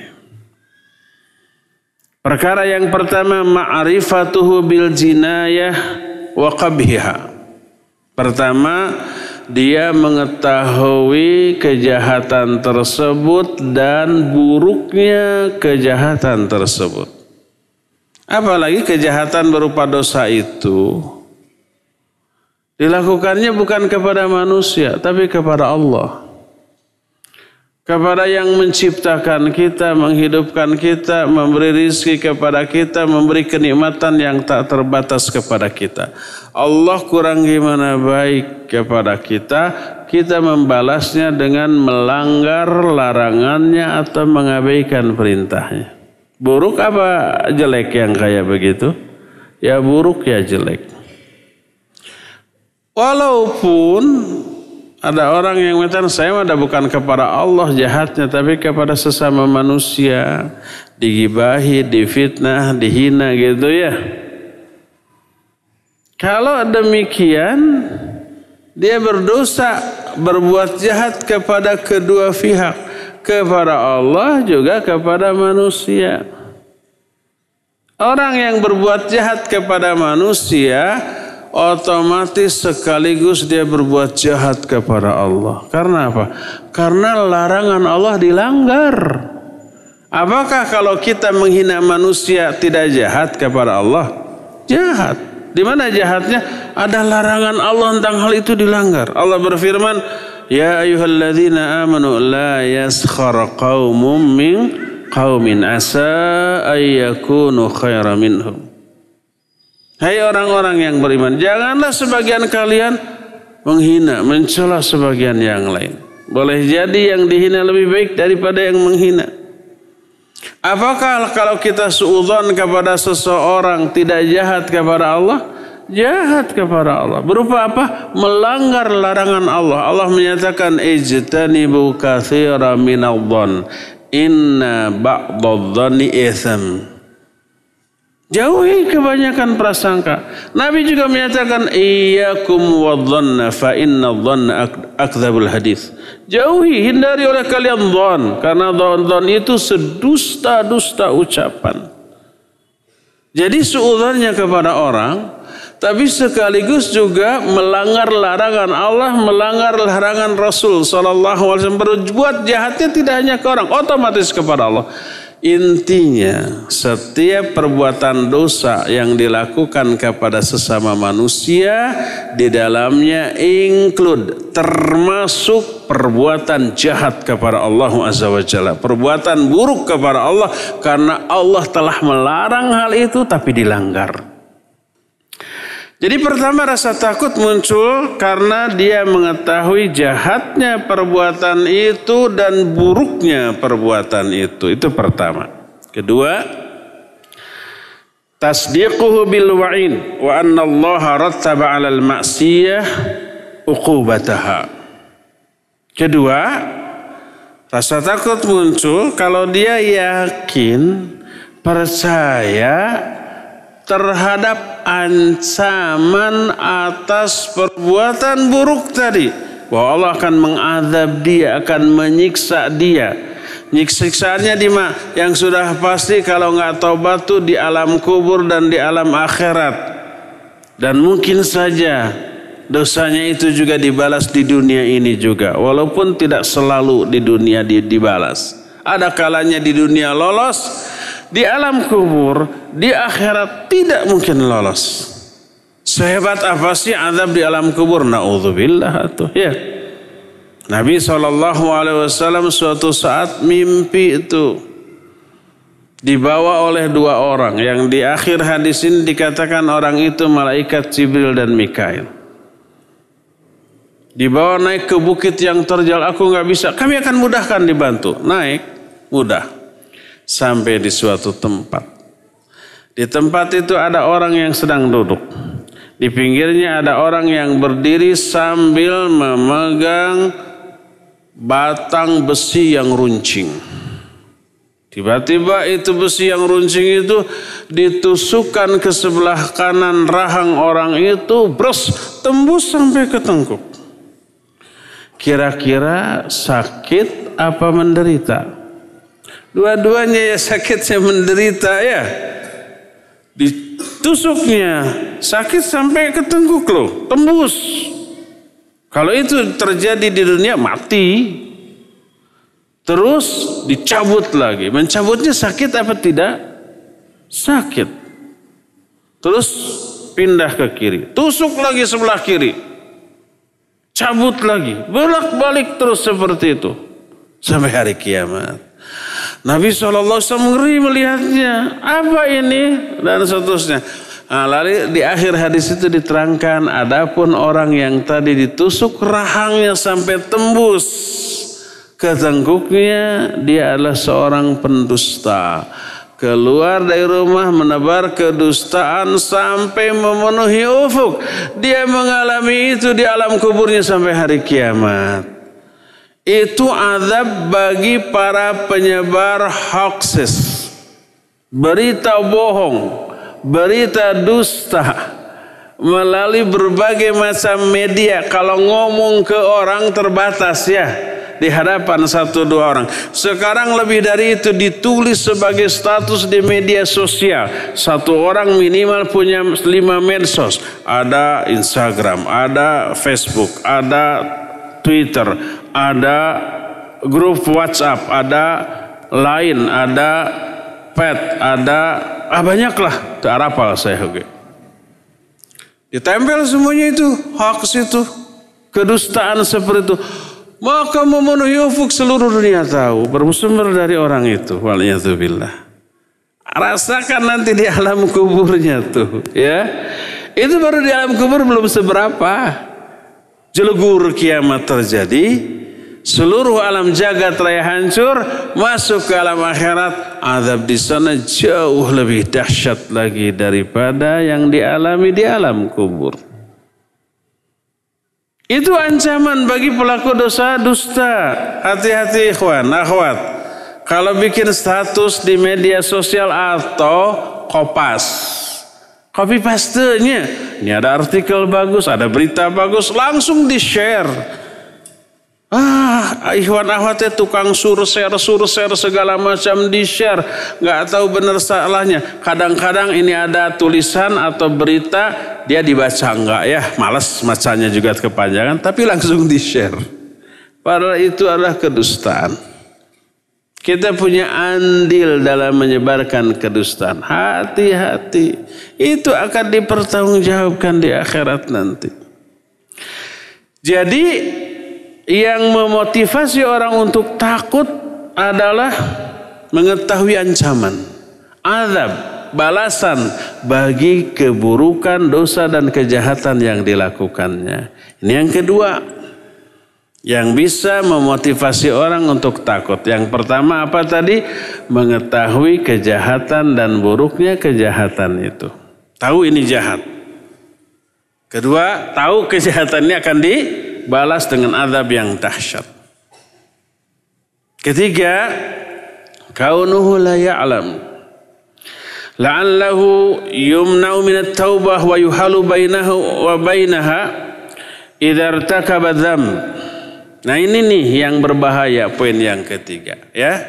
Perkara yang pertama, ma'rifatuhu bil jinayah wa qabhiha. Pertama, dia mengetahui kejahatan tersebut dan buruknya kejahatan tersebut. Apalagi kejahatan berupa dosa itu dilakukannya bukan kepada manusia, tapi kepada Allah. Kepada yang menciptakan kita, menghidupkan kita, memberi rizki kepada kita, memberi kenikmatan yang tak terbatas kepada kita. Allah kurang gimana baik kepada kita, kita membalasnya dengan melanggar larangannya atau mengabaikan perintahnya. Buruk apa jelek yang kayak begitu? Ya buruk ya jelek. Walaupun ada orang yang mengatakan saya mah bukan kepada Allah jahatnya, tapi kepada sesama manusia, digibahi, difitnah, dihina gitu ya. Kalau demikian dia berdosa, berbuat jahat kepada kedua pihak, kepada Allah juga kepada manusia. Orang yang berbuat jahat kepada manusia otomatis sekaligus dia berbuat jahat kepada Allah. Karena apa? Karena larangan Allah dilanggar. Apakah kalau kita menghina manusia tidak jahat kepada Allah? Jahat. Di mana jahatnya? Ada larangan Allah tentang hal itu dilanggar. Allah berfirman, ya ayyuhalladzina amanu la yaskhar qaumun min qaumin asa ayyakunu khairan minhum. Hai orang-orang yang beriman, janganlah sebagian kalian menghina, mencela sebagian yang lain. Boleh jadi yang dihina lebih baik daripada yang menghina. Apakah kalau kita suudzon kepada seseorang tidak jahat kepada Allah? Jahat kepada Allah. Berupa apa? Melanggar larangan Allah. Allah menyatakan ijtanibu katsiran minadh-dhann inna ba'dadh-dhanni itsam. Jauhi kebanyakan prasangka. Nabi juga menyatakan iyyakum wadh-dhanna fa inna-dhanna akdzabul hadits. Jauhi, hindari oleh kalian dhon, karena dhon itu sedusta-dusta ucapan. Jadi suudzonnya kepada orang, tapi sekaligus juga melanggar larangan Allah, melanggar larangan Rasul SAW. Berbuat jahatnya tidak hanya ke orang, otomatis kepada Allah. Intinya, setiap perbuatan dosa yang dilakukan kepada sesama manusia, di dalamnya include, termasuk perbuatan jahat kepada Allah Azza wa Jalla. Perbuatan buruk kepada Allah, karena Allah telah melarang hal itu tapi dilanggar. Jadi pertama rasa takut muncul karena dia mengetahui jahatnya perbuatan itu dan buruknya perbuatan itu. Itu pertama. Kedua, tasdiquhu bil wa'in wa anna Allah rattaba 'alal ma'siyah uqubataha. Kedua, rasa takut muncul kalau dia yakin, percaya terhadap ancaman atas perbuatan buruk tadi, bahwa Allah akan mengadab dia, akan menyiksa dia. Nyiksaannya di mana? Yang sudah pasti kalau nggak taubat tuh di alam kubur dan di alam akhirat. Dan mungkin saja dosanya itu juga dibalas di dunia ini juga, walaupun tidak selalu di dunia dibalas. Ada kalanya di dunia lolos, di alam kubur, di akhirat tidak mungkin lolos. Sehebat apa sih azab di alam kubur? Na'udzubillah tuh ya. Nabi SAW suatu saat mimpi itu. dibawa oleh dua orang yang di akhir hadis ini dikatakan orang itu malaikat Jibril dan Mikail. Dibawa naik ke bukit yang terjal, aku nggak bisa, kami akan mudahkan, dibantu. Naik, mudah. Sampai di suatu tempat. Di tempat itu ada orang yang sedang duduk. Di pinggirnya ada orang yang berdiri sambil memegang batang besi yang runcing. Tiba-tiba itu besi yang runcing itu ditusukkan ke sebelah kanan rahang orang itu, bros, tembus sampai ke tengkuk. Kira-kira sakit apa menderita? Dua-duanya ya sakit, ya menderita ya. Ditusuknya sakit sampai ke tengkuk loh, tembus. Kalau itu terjadi di dunia mati. Terus dicabut lagi. Mencabutnya sakit apa tidak? Sakit. Terus pindah ke kiri. Tusuk lagi sebelah kiri. Cabut lagi. Bolak-balik terus seperti itu. Sampai hari kiamat. Nabi SAW ngeri melihatnya. Apa ini? Dan seterusnya. Nah, lalu di akhir hadis itu diterangkan. Adapun orang yang tadi ditusuk rahangnya sampai tembus ke tengkuknya, dia adalah seorang pendusta. Keluar dari rumah menebar kedustaan sampai memenuhi ufuk. Dia mengalami itu di alam kuburnya sampai hari kiamat. Itu azab bagi para penyebar hoaxes, berita bohong, berita dusta melalui berbagai macam media. Kalau ngomong ke orang terbatas ya, di hadapan satu dua orang. Sekarang lebih dari itu ditulis sebagai status di media sosial. Satu orang minimal punya 5 medsos. Ada Instagram, ada Facebook, ada Twitter, ada grup WhatsApp, ada Line, ada Pet, ada banyaklah. Arapal saya oke. Ditempel semuanya itu, hoax itu, kedustaan seperti itu. Maka memenuhi ufuk seluruh dunia tahu, bersumber dari orang itu. Waliyadzubillah. Rasakan nanti di alam kuburnya tuh, ya. Itu baru di alam kubur belum seberapa. Jelegur kiamat terjadi, seluruh alam jagat raya hancur, masuk ke alam akhirat, azab di sana jauh lebih dahsyat lagi daripada yang dialami di alam kubur. Itu ancaman bagi pelaku dosa dusta. Hati-hati ikhwan, akhwat. Kalau bikin status di media sosial atau kopas, copy paste-nya, ini ada artikel bagus, ada berita bagus, langsung di-share. Ikhwan akhwatnya tukang sur-share segala macam di-share. Gak tahu benar salahnya. Kadang-kadang ini ada tulisan atau berita, dia dibaca enggak ya. Malas bacanya juga kepanjangan, tapi langsung di-share. Padahal itu adalah kedustaan. Kita punya andil dalam menyebarkan kedustaan. Hati-hati. Itu akan dipertanggungjawabkan di akhirat nanti. Jadi yang memotivasi orang untuk takut adalah mengetahui ancaman, azab, balasan bagi keburukan, dosa dan kejahatan yang dilakukannya. Ini yang kedua yang bisa memotivasi orang untuk takut. Yang pertama apa tadi? Mengetahui kejahatan dan buruknya kejahatan itu. Tahu ini jahat. Kedua, tahu kejahatannya akan dibalas dengan azab yang dahsyat. Ketiga, kaunuhu la ya'lam. La'allahu yumna'u minat taubah wa yuhalu bainahu wa bainaha idza irtakaba dzamb. Nah ini nih yang berbahaya, poin yang ketiga ya.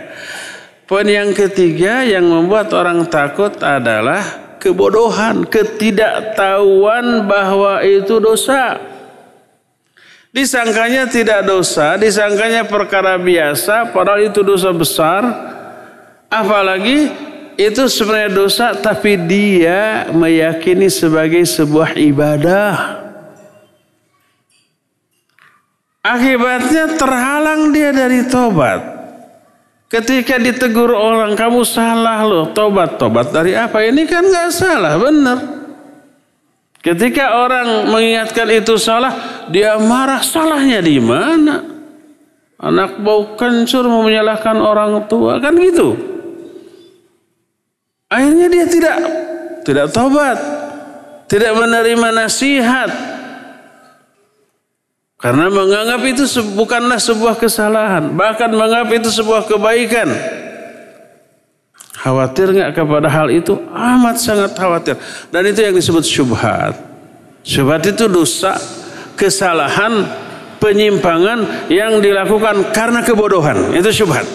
Poin yang ketiga yang membuat orang takut adalah kebodohan, ketidaktahuan bahwa itu dosa. Disangkanya tidak dosa, disangkanya perkara biasa, padahal itu dosa besar. Apalagi itu sebenarnya dosa, tapi dia meyakini sebagai sebuah ibadah. Akibatnya terhalang dia dari tobat. Ketika ditegur orang, kamu salah loh, tobat. Tobat dari apa? Ini kan nggak salah, benar. Ketika orang mengingatkan itu salah, dia marah. Salahnya di mana? Anak bau kencur mau menyalahkan orang tua, kan gitu. Akhirnya dia tidak tobat, tidak menerima nasihat. Karena menganggap itu bukanlah sebuah kesalahan, bahkan menganggap itu sebuah kebaikan. Khawatir nggak kepada hal itu? Amat sangat khawatir. Dan itu yang disebut syubhat. Syubhat itu dosa, kesalahan, penyimpangan yang dilakukan karena kebodohan. Itu syubhat.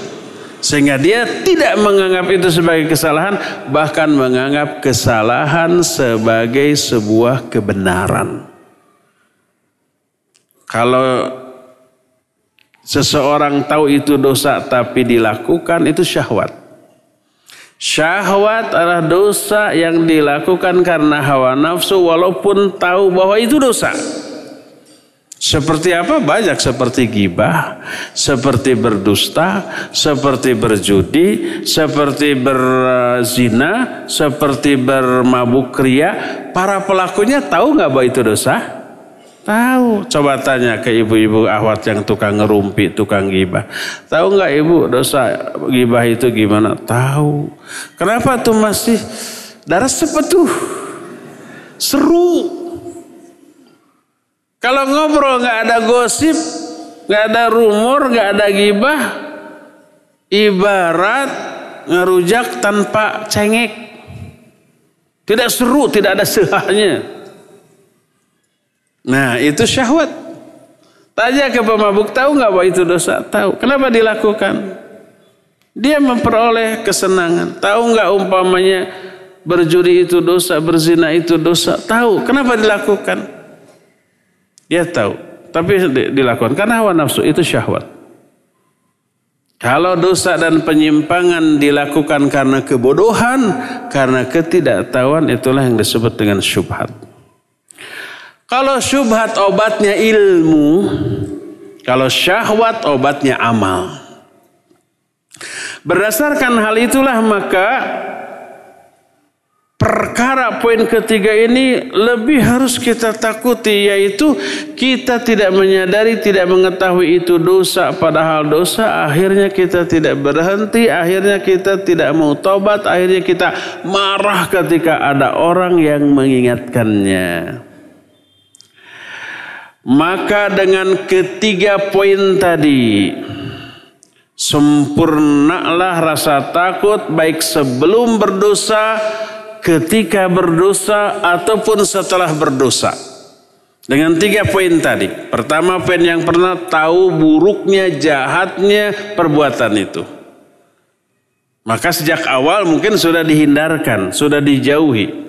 Sehingga dia tidak menganggap itu sebagai kesalahan, bahkan menganggap kesalahan sebagai sebuah kebenaran. Kalau seseorang tahu itu dosa tapi dilakukan, itu syahwat. Syahwat adalah dosa yang dilakukan karena hawa nafsu walaupun tahu bahwa itu dosa. Seperti apa? Banyak, seperti ghibah, seperti berdusta, seperti berjudi, seperti berzina, seperti bermabuk ria. Para pelakunya tahu nggak bahwa itu dosa? Tahu. Coba tanya ke ibu-ibu ahwat yang tukang ngerumpi, tukang ghibah. Tahu nggak ibu dosa ghibah itu gimana? Tahu. Kenapa tuh masih darah sepetuh? Seru. Kalau ngobrol nggak ada gosip, nggak ada rumor, nggak ada ghibah, ibarat ngerujak tanpa cengek. Tidak seru, tidak ada sehahnya. Nah, itu syahwat. Tanya ke pemabuk, tahu nggak bahwa itu dosa? Tahu. Kenapa dilakukan? Dia memperoleh kesenangan. Tahu nggak umpamanya berjudi itu dosa, berzina itu dosa? Tahu. Kenapa dilakukan? Dia tahu. Tapi dilakukan karena hawa nafsu, itu syahwat. Kalau dosa dan penyimpangan dilakukan karena kebodohan, karena ketidaktahuan, itulah yang disebut dengan syubhat. Kalau syubhat obatnya ilmu, kalau syahwat obatnya amal. Berdasarkan hal itulah maka perkara poin ketiga ini lebih harus kita takuti, yaitu kita tidak menyadari, tidak mengetahui itu dosa, padahal dosa. Akhirnya kita tidak berhenti, akhirnya kita tidak mau tobat, akhirnya kita marah ketika ada orang yang mengingatkannya. Maka dengan ketiga poin tadi, sempurnalah rasa takut baik sebelum berdosa, ketika berdosa, ataupun setelah berdosa. Dengan tiga poin tadi. Pertama, poin yang pernah tahu buruknya, jahatnya perbuatan itu. Maka sejak awal mungkin sudah dihindarkan, sudah dijauhi.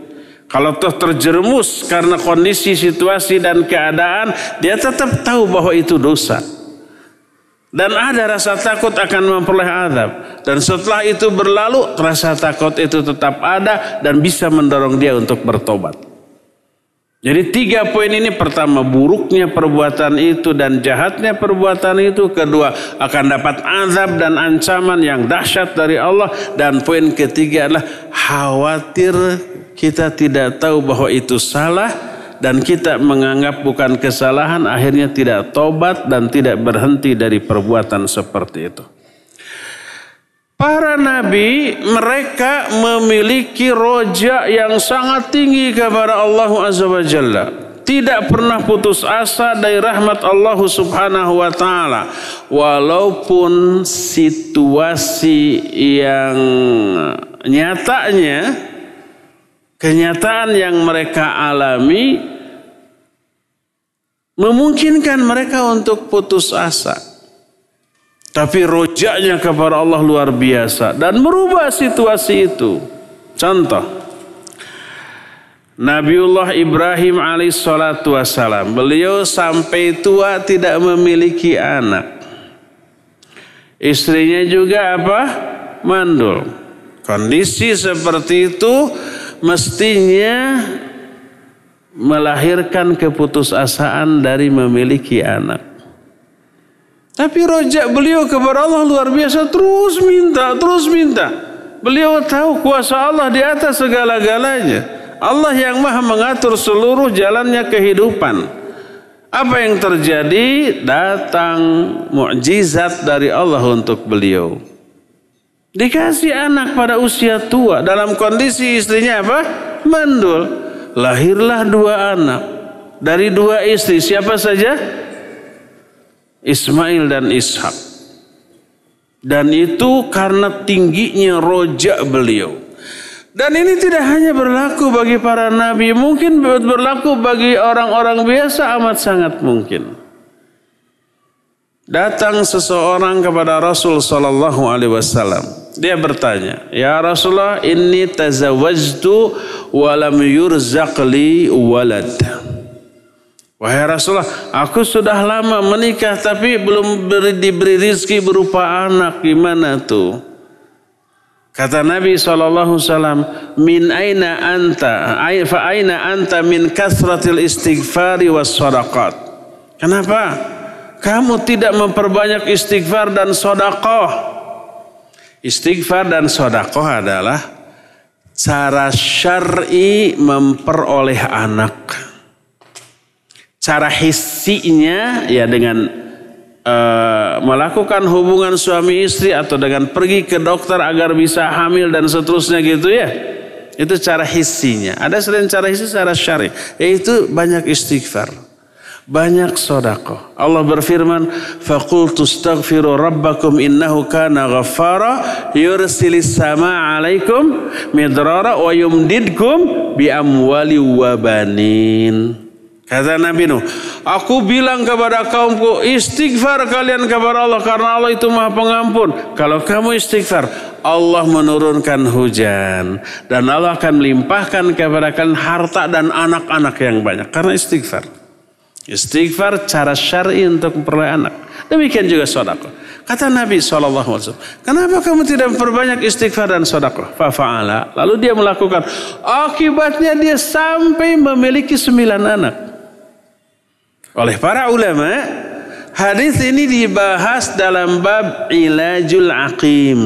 Kalau toh terjerumus karena kondisi, situasi, dan keadaan, dia tetap tahu bahwa itu dosa. Dan ada rasa takut akan memperoleh azab. Dan setelah itu berlalu, rasa takut itu tetap ada dan bisa mendorong dia untuk bertobat. Jadi tiga poin ini: pertama, buruknya perbuatan itu dan jahatnya perbuatan itu; kedua, akan dapat azab dan ancaman yang dahsyat dari Allah; dan poin ketiga adalah khawatir kita tidak tahu bahwa itu salah dan kita menganggap bukan kesalahan, akhirnya tidak tobat dan tidak berhenti dari perbuatan seperti itu. Para nabi, mereka memiliki roja yang sangat tinggi kepada Allah Azza wa Jalla. Tidak pernah putus asa dari rahmat Allah Subhanahu wa Ta'ala. Walaupun situasi yang nyatanya, kenyataan yang mereka alami memungkinkan mereka untuk putus asa. Tapi rojaknya kepada Allah luar biasa dan merubah situasi itu. Contoh, Nabiullah Ibrahim alaihissalatu wassalam, beliau sampai tua tidak memiliki anak. Istrinya juga apa? Mandul. Kondisi seperti itu mestinya melahirkan keputusasaan dari memiliki anak. Tapi rojak beliau kepada Allah luar biasa, terus minta. Beliau tahu kuasa Allah di atas segala-galanya. Allah yang maha mengatur seluruh jalannya kehidupan. Apa yang terjadi? Datang mukjizat dari Allah untuk beliau. Dikasih anak pada usia tua, dalam kondisi istrinya apa? Mandul. Lahirlah 2 anak dari 2 istri. Siapa saja? Ismail dan Ishak. Dan itu karena tingginya rojak beliau. Dan ini tidak hanya berlaku bagi para nabi, mungkin berlaku bagi orang-orang biasa, amat sangat mungkin. Datang seseorang kepada Rasul sallallahu alaihi wasallam. Dia bertanya, "Ya Rasulullah, inni tazawwajtu wa lam yurzaq li walad." Wahai Rasulullah, aku sudah lama menikah tapi belum diberi rizki berupa anak. Gimana tuh? Kata Nabi SAW, min aina anta, fa aina anta min kasratil istighfari was sadaqat. Kenapa? Kamu tidak memperbanyak istighfar dan sedekah. Istighfar dan sedekah adalah cara syar'i memperoleh anak. Cara hissinya ya dengan melakukan hubungan suami istri atau dengan pergi ke dokter agar bisa hamil dan seterusnya gitu ya. Itu cara hissinya. Ada selain cara hissi, cara syar'i, yaitu banyak istighfar, banyak sedekah. Allah berfirman, "Faqultu astaghfiru rabbakum innahu kana ghaffara yursilis samaa 'alaikum midrara wa yumdidkum bi amwali wa banin." Kata Nabi Nuh, aku bilang kepada kaumku, istighfar kalian kepada Allah karena Allah itu maha pengampun. Kalau kamu istighfar, Allah menurunkan hujan. Dan Allah akan melimpahkan kepada kalian harta dan anak-anak yang banyak. Karena istighfar. Istighfar cara syar'i untuk memperoleh anak. Demikian juga sedekah. Kata Nabi SAW, kenapa kamu tidak memperbanyak istighfar dan sedekah? Fafa'ala. Lalu dia melakukan. Akibatnya dia sampai memiliki 9 anak. Oleh para ulama, hadis ini dibahas dalam bab ilajul aqim.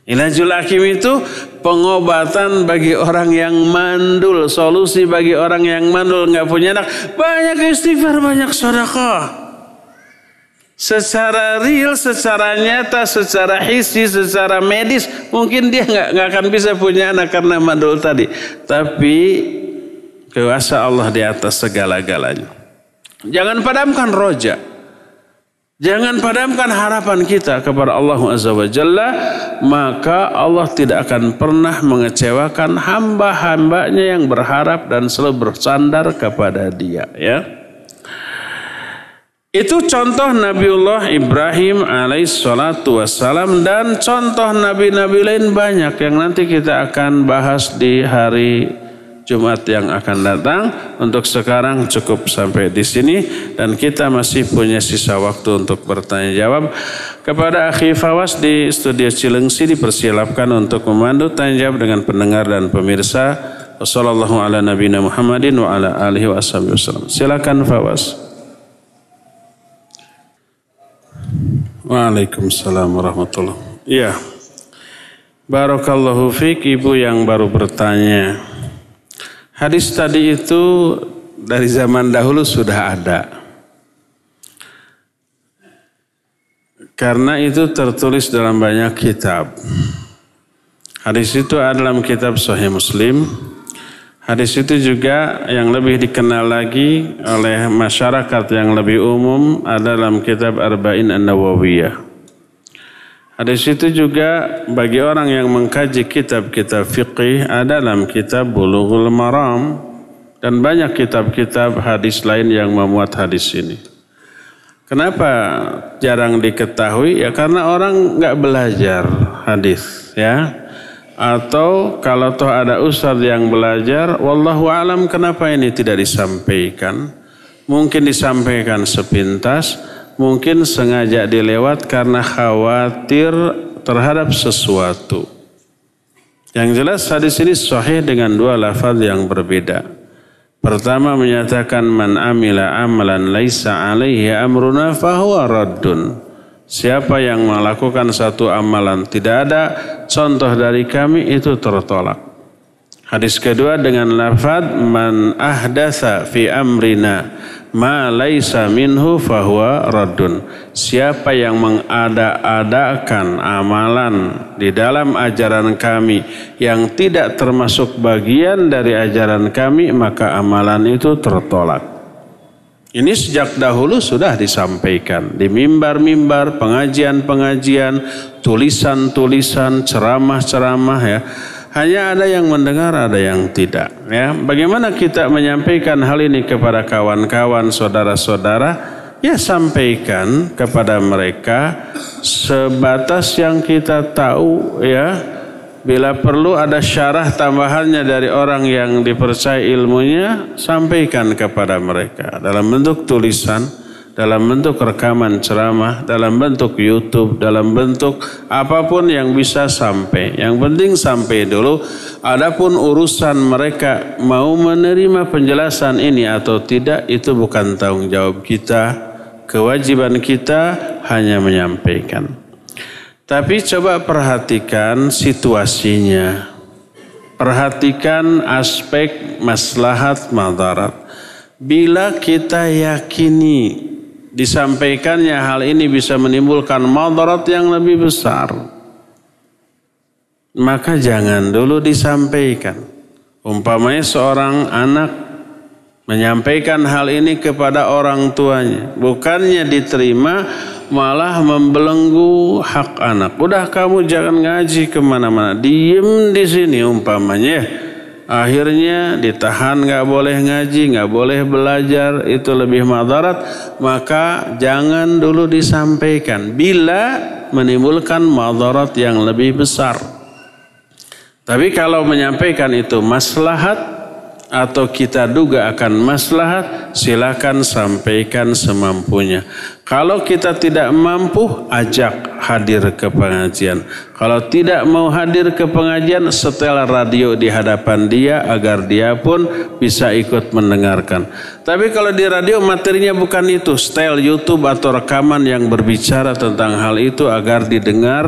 Ilajul aqim itu pengobatan bagi orang yang mandul, solusi bagi orang yang mandul nggak punya anak. Banyak istighfar, banyak sedekah. Secara real, secara nyata, secara hissi, secara medis, mungkin dia nggak akan bisa punya anak karena mandul tadi. Tapi kuasa Allah di atas segala-galanya. Jangan padamkan roja. Jangan padamkan harapan kita kepada Allah Azza wa Jalla. Maka Allah tidak akan pernah mengecewakan hamba-hambanya yang berharap dan selalu bersandar kepada Dia. Ya. Itu contoh Nabiullah Ibrahim alaihissalatu wassalam. Dan contoh nabi-nabi lain banyak yang nanti kita akan bahas di hari Jumat yang akan datang. Untuk sekarang cukup sampai di sini dan kita masih punya sisa waktu untuk bertanya jawab. Kepada Akhi Fawas di studio Cilengsi dipersilahkan untuk memandu tanya jawab dengan pendengar dan pemirsa. Wassallallahu ala nabiyina Muhammadin wa ala alihi wa ashabihi wasallam. Silakan Fawas. Waalaikumsalam warahmatullahi wabarakatuh. Iya. Barakallahu fiik ibu yang baru bertanya. Hadis tadi itu dari zaman dahulu sudah ada. Karena itu tertulis dalam banyak kitab. Hadis itu ada dalam kitab Sahih Muslim. Hadis itu juga yang lebih dikenal lagi oleh masyarakat yang lebih umum ada dalam kitab Arba'in An-Nawawiyah. Hadis itu juga bagi orang yang mengkaji kitab-kitab fiqih ada dalam kitab Bulughul Maram dan banyak kitab-kitab hadis lain yang memuat hadis ini. Kenapa jarang diketahui? Ya karena orang nggak belajar hadis, ya. Atau kalau toh ada ustaz yang belajar, wallahu alam kenapa ini tidak disampaikan? Mungkin disampaikan sepintas. Mungkin sengaja dilewat karena khawatir terhadap sesuatu. Yang jelas hadis ini sahih dengan 2 lafaz yang berbeda. Pertama menyatakan man amila amalan laisa alaihi amruna fahuwa raddun. Siapa yang melakukan satu amalan tidak ada contoh dari kami, itu tertolak. Hadis kedua dengan lafaz man ahdatsa fi amrina ma laisa minhu fahuwa raddun. Siapa yang mengada-adakan amalan di dalam ajaran kami yang tidak termasuk bagian dari ajaran kami, maka amalan itu tertolak. Ini sejak dahulu sudah disampaikan di mimbar-mimbar, pengajian-pengajian, tulisan-tulisan, ceramah-ceramah ya. Hanya ada yang mendengar, ada yang tidak. Ya, bagaimana kita menyampaikan hal ini kepada kawan-kawan, saudara-saudara? Ya, sampaikan kepada mereka sebatas yang kita tahu. Ya, bila perlu ada syarah tambahannya dari orang yang dipercaya ilmunya, sampaikan kepada mereka dalam bentuk tulisan, dalam bentuk rekaman ceramah, dalam bentuk YouTube, dalam bentuk apapun yang bisa sampai. Yang penting sampai dulu. Adapun urusan mereka mau menerima penjelasan ini atau tidak, itu bukan tanggung jawab kita. Kewajiban kita hanya menyampaikan. Tapi coba perhatikan situasinya. Perhatikan aspek maslahat madarat. Bila kita yakini disampaikannya hal ini bisa menimbulkan madarat yang lebih besar, maka jangan dulu disampaikan. Umpamanya seorang anak menyampaikan hal ini kepada orang tuanya, bukannya diterima, malah membelenggu hak anak. Udah kamu jangan ngaji kemana-mana, diem di sini umpamanya. Akhirnya ditahan, nggak boleh ngaji, nggak boleh belajar, itu lebih madarat. Maka jangan dulu disampaikan bila menimbulkan madarat yang lebih besar. Tapi kalau menyampaikan itu maslahat atau kita duga akan maslahat, silakan sampaikan semampunya. Kalau kita tidak mampu, ajak hadir ke pengajian. Kalau tidak mau hadir ke pengajian, setel radio di hadapan dia agar dia pun bisa ikut mendengarkan. Tapi kalau di radio materinya bukan itu, setel YouTube atau rekaman yang berbicara tentang hal itu agar didengar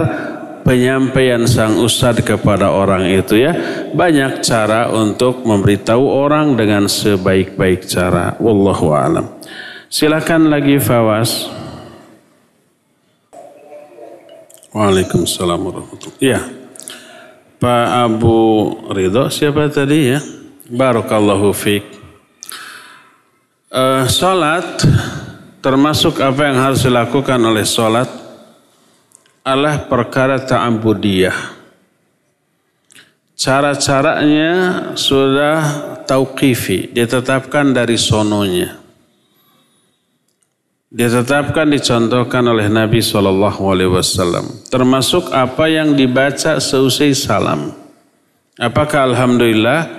penyampaian sang ustadz kepada orang itu ya. Banyak cara untuk memberitahu orang dengan sebaik-baik cara. Wallahu a'lam. Silakan lagi Fawas. Waalaikumsalam warahmatullahi wabarakatuh. Ya, Pak Abu Ridho siapa tadi ya? Barakallahu fiik. Salat termasuk apa yang harus dilakukan oleh salat adalah perkara ta'abudiyah. Cara-caranya sudah tauqifi, ditetapkan dari sononya. Ditetapkan, dicontohkan oleh Nabi SAW. Termasuk apa yang dibaca seusai salam. Apakah Alhamdulillah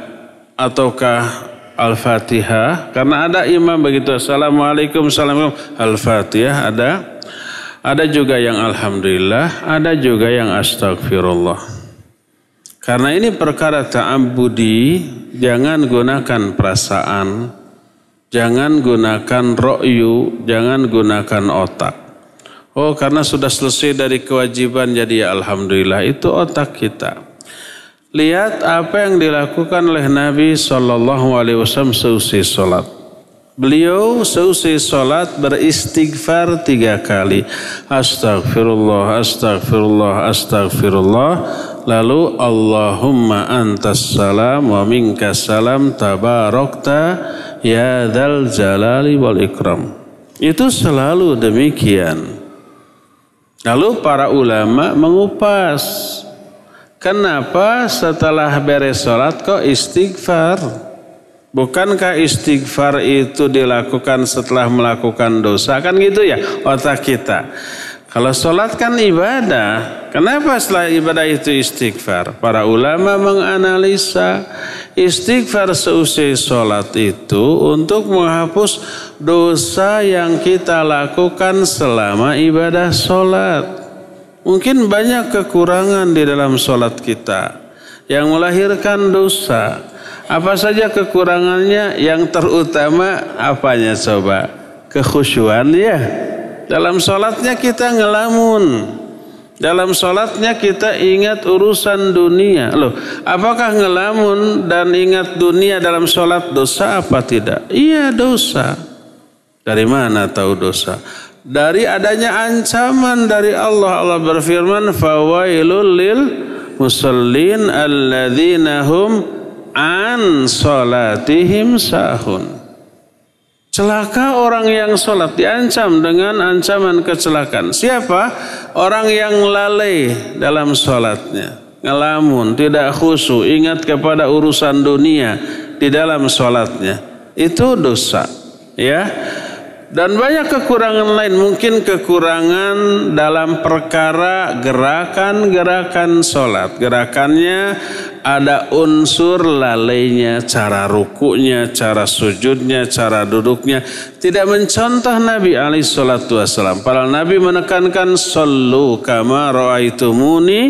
ataukah Al-Fatihah? Karena ada imam begitu, Assalamualaikum, Assalamualaikum, Al-Fatihah ada. Ada juga yang Alhamdulillah, ada juga yang Astagfirullah. Karena ini perkara ta'abbudi, jangan gunakan perasaan, jangan gunakan ro'yu, jangan gunakan otak. Oh, karena sudah selesai dari kewajiban jadi ya Alhamdulillah, itu otak kita. Lihat apa yang dilakukan oleh Nabi SAW seusai salat. Beliau seusai salat beristighfar 3 kali. Astagfirullah, astagfirullah, astagfirullah. Lalu Allahumma antas salam wa minkas salam tabarakta ya dzal jalali wal ikram. Itu selalu demikian. Lalu para ulama mengupas. Kenapa setelah beres salat kok istighfar? Bukankah istighfar itu dilakukan setelah melakukan dosa? Kan gitu ya otak kita. Kalau sholat kan ibadah. Kenapa setelah ibadah itu istighfar? Para ulama menganalisa istighfar seusai sholat itu untuk menghapus dosa yang kita lakukan selama ibadah sholat. Mungkin banyak kekurangan di dalam sholat kita yang melahirkan dosa. Apa saja kekurangannya? Yang terutama apanya coba? Kekhusyuan ya. Dalam sholatnya kita ngelamun. Dalam sholatnya kita ingat urusan dunia. Loh, apakah ngelamun dan ingat dunia dalam sholat dosa apa tidak? Iya dosa. Dari mana tahu dosa? Dari adanya ancaman dari Allah. Allah berfirman, fawailul lil musallin alladzina hum an salatihim sahun. Celaka orang yang sholat, diancam dengan ancaman kecelakaan. Siapa? Orang yang lalai dalam sholatnya, ngelamun, tidak khusyuk, ingat kepada urusan dunia di dalam sholatnya. Itu dosa, ya. Dan banyak kekurangan lain, mungkin kekurangan dalam perkara gerakan-gerakan sholat. Gerakannya ada unsur lalainya, cara rukunya, cara sujudnya, cara duduknya. Tidak mencontoh Nabi SAW. Padahal Nabi menekankan, sallu kama ra'aitumuni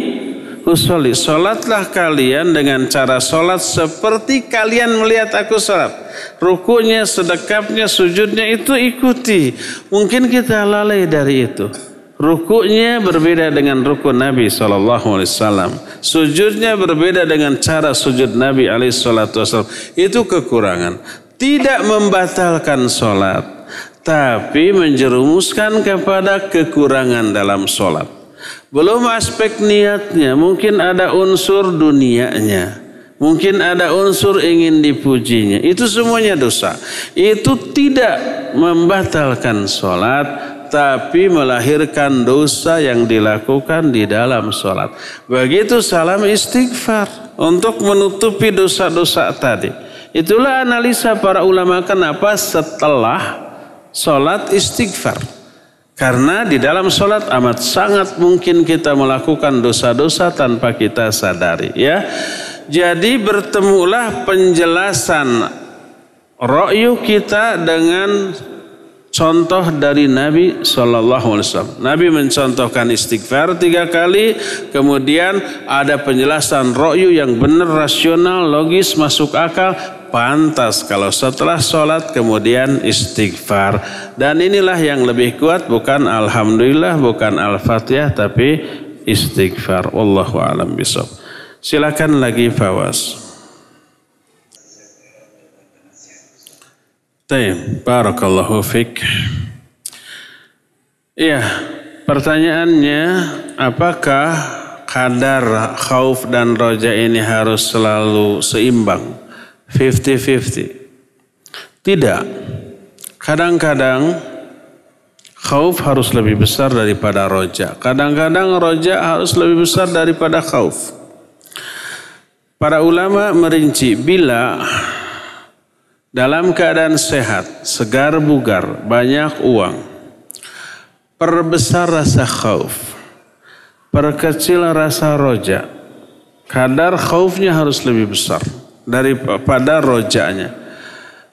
usolli. Sholatlah kalian dengan cara sholat seperti kalian melihat aku sholat. Rukunya, sedekapnya, sujudnya itu ikuti. Mungkin kita lalai dari itu. Rukunya berbeda dengan ruku Nabi SAW. Sujudnya berbeda dengan cara sujud Nabi SAW. Itu kekurangan. Tidak membatalkan sholat, tapi menjerumuskan kepada kekurangan dalam sholat. Belum aspek niatnya, mungkin ada unsur dunianya, mungkin ada unsur ingin dipujinya. Itu semuanya dosa. Itu tidak membatalkan sholat, tapi melahirkan dosa yang dilakukan di dalam sholat. Begitu salam istighfar untuk menutupi dosa-dosa tadi. Itulah analisa para ulama kenapa setelah sholat istighfar. Karena di dalam sholat amat sangat mungkin kita melakukan dosa-dosa tanpa kita sadari, ya. Jadi bertemulah penjelasan ra'yu kita dengan contoh dari Nabi SAW. Nabi mencontohkan istighfar 3 kali, kemudian ada penjelasan ra'yu yang benar, rasional, logis, masuk akal. Pantas kalau setelah sholat kemudian istighfar. Dan inilah yang lebih kuat, bukan alhamdulillah, bukan al-fatihah, tapi istighfar. Wallahu a'lam bishawab. Silakan lagi Fawaz. Baik, barakallahu fik. Iya, pertanyaannya, apakah kadar khauf dan roja ini harus selalu seimbang? 50-50. Tidak. Kadang-kadang khauf harus lebih besar daripada roja. Kadang-kadang roja harus lebih besar daripada khauf. Para ulama merinci, bila dalam keadaan sehat, segar bugar, banyak uang, perbesar rasa khauf, perkecil rasa roja, kadar khaufnya harus lebih besar daripada rojanya.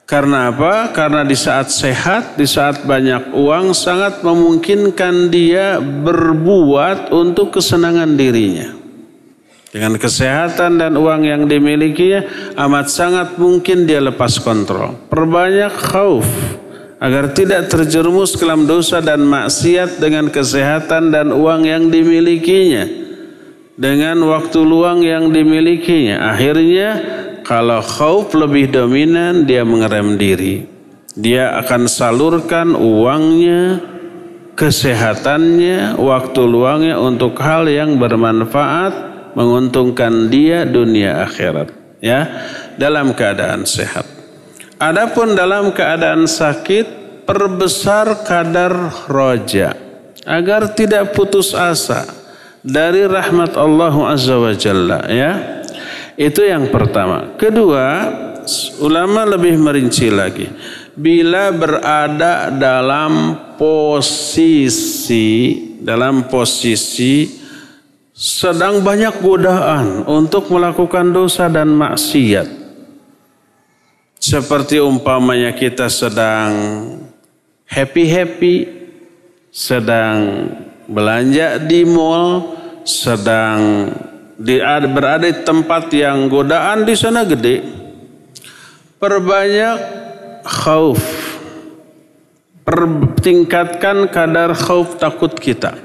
Karena apa? Karena di saat sehat, di saat banyak uang, sangat memungkinkan dia berbuat untuk kesenangan dirinya. Dengan kesehatan dan uang yang dimilikinya, amat sangat mungkin dia lepas kontrol. Perbanyak khauf agar tidak terjerumus ke dalam dosa dan maksiat dengan kesehatan dan uang yang dimilikinya, dengan waktu luang yang dimilikinya. Akhirnya kalau khauf lebih dominan, dia mengerem diri. Dia akan salurkan uangnya, kesehatannya, waktu luangnya untuk hal yang bermanfaat, menguntungkan dia dunia akhirat, ya, dalam keadaan sehat. Adapun dalam keadaan sakit, perbesar kadar roja agar tidak putus asa dari rahmat Allah Azza wa Jalla, ya. Itu yang pertama. Kedua, ulama lebih merinci lagi. Bila berada dalam posisi sedang banyak godaan untuk melakukan dosa dan maksiat. Seperti umpamanya kita sedang happy-happy, sedang belanja di mall, sedang berada di tempat yang godaan di sana gede, Perbanyak khauf, tingkatkan kadar khauf takut kita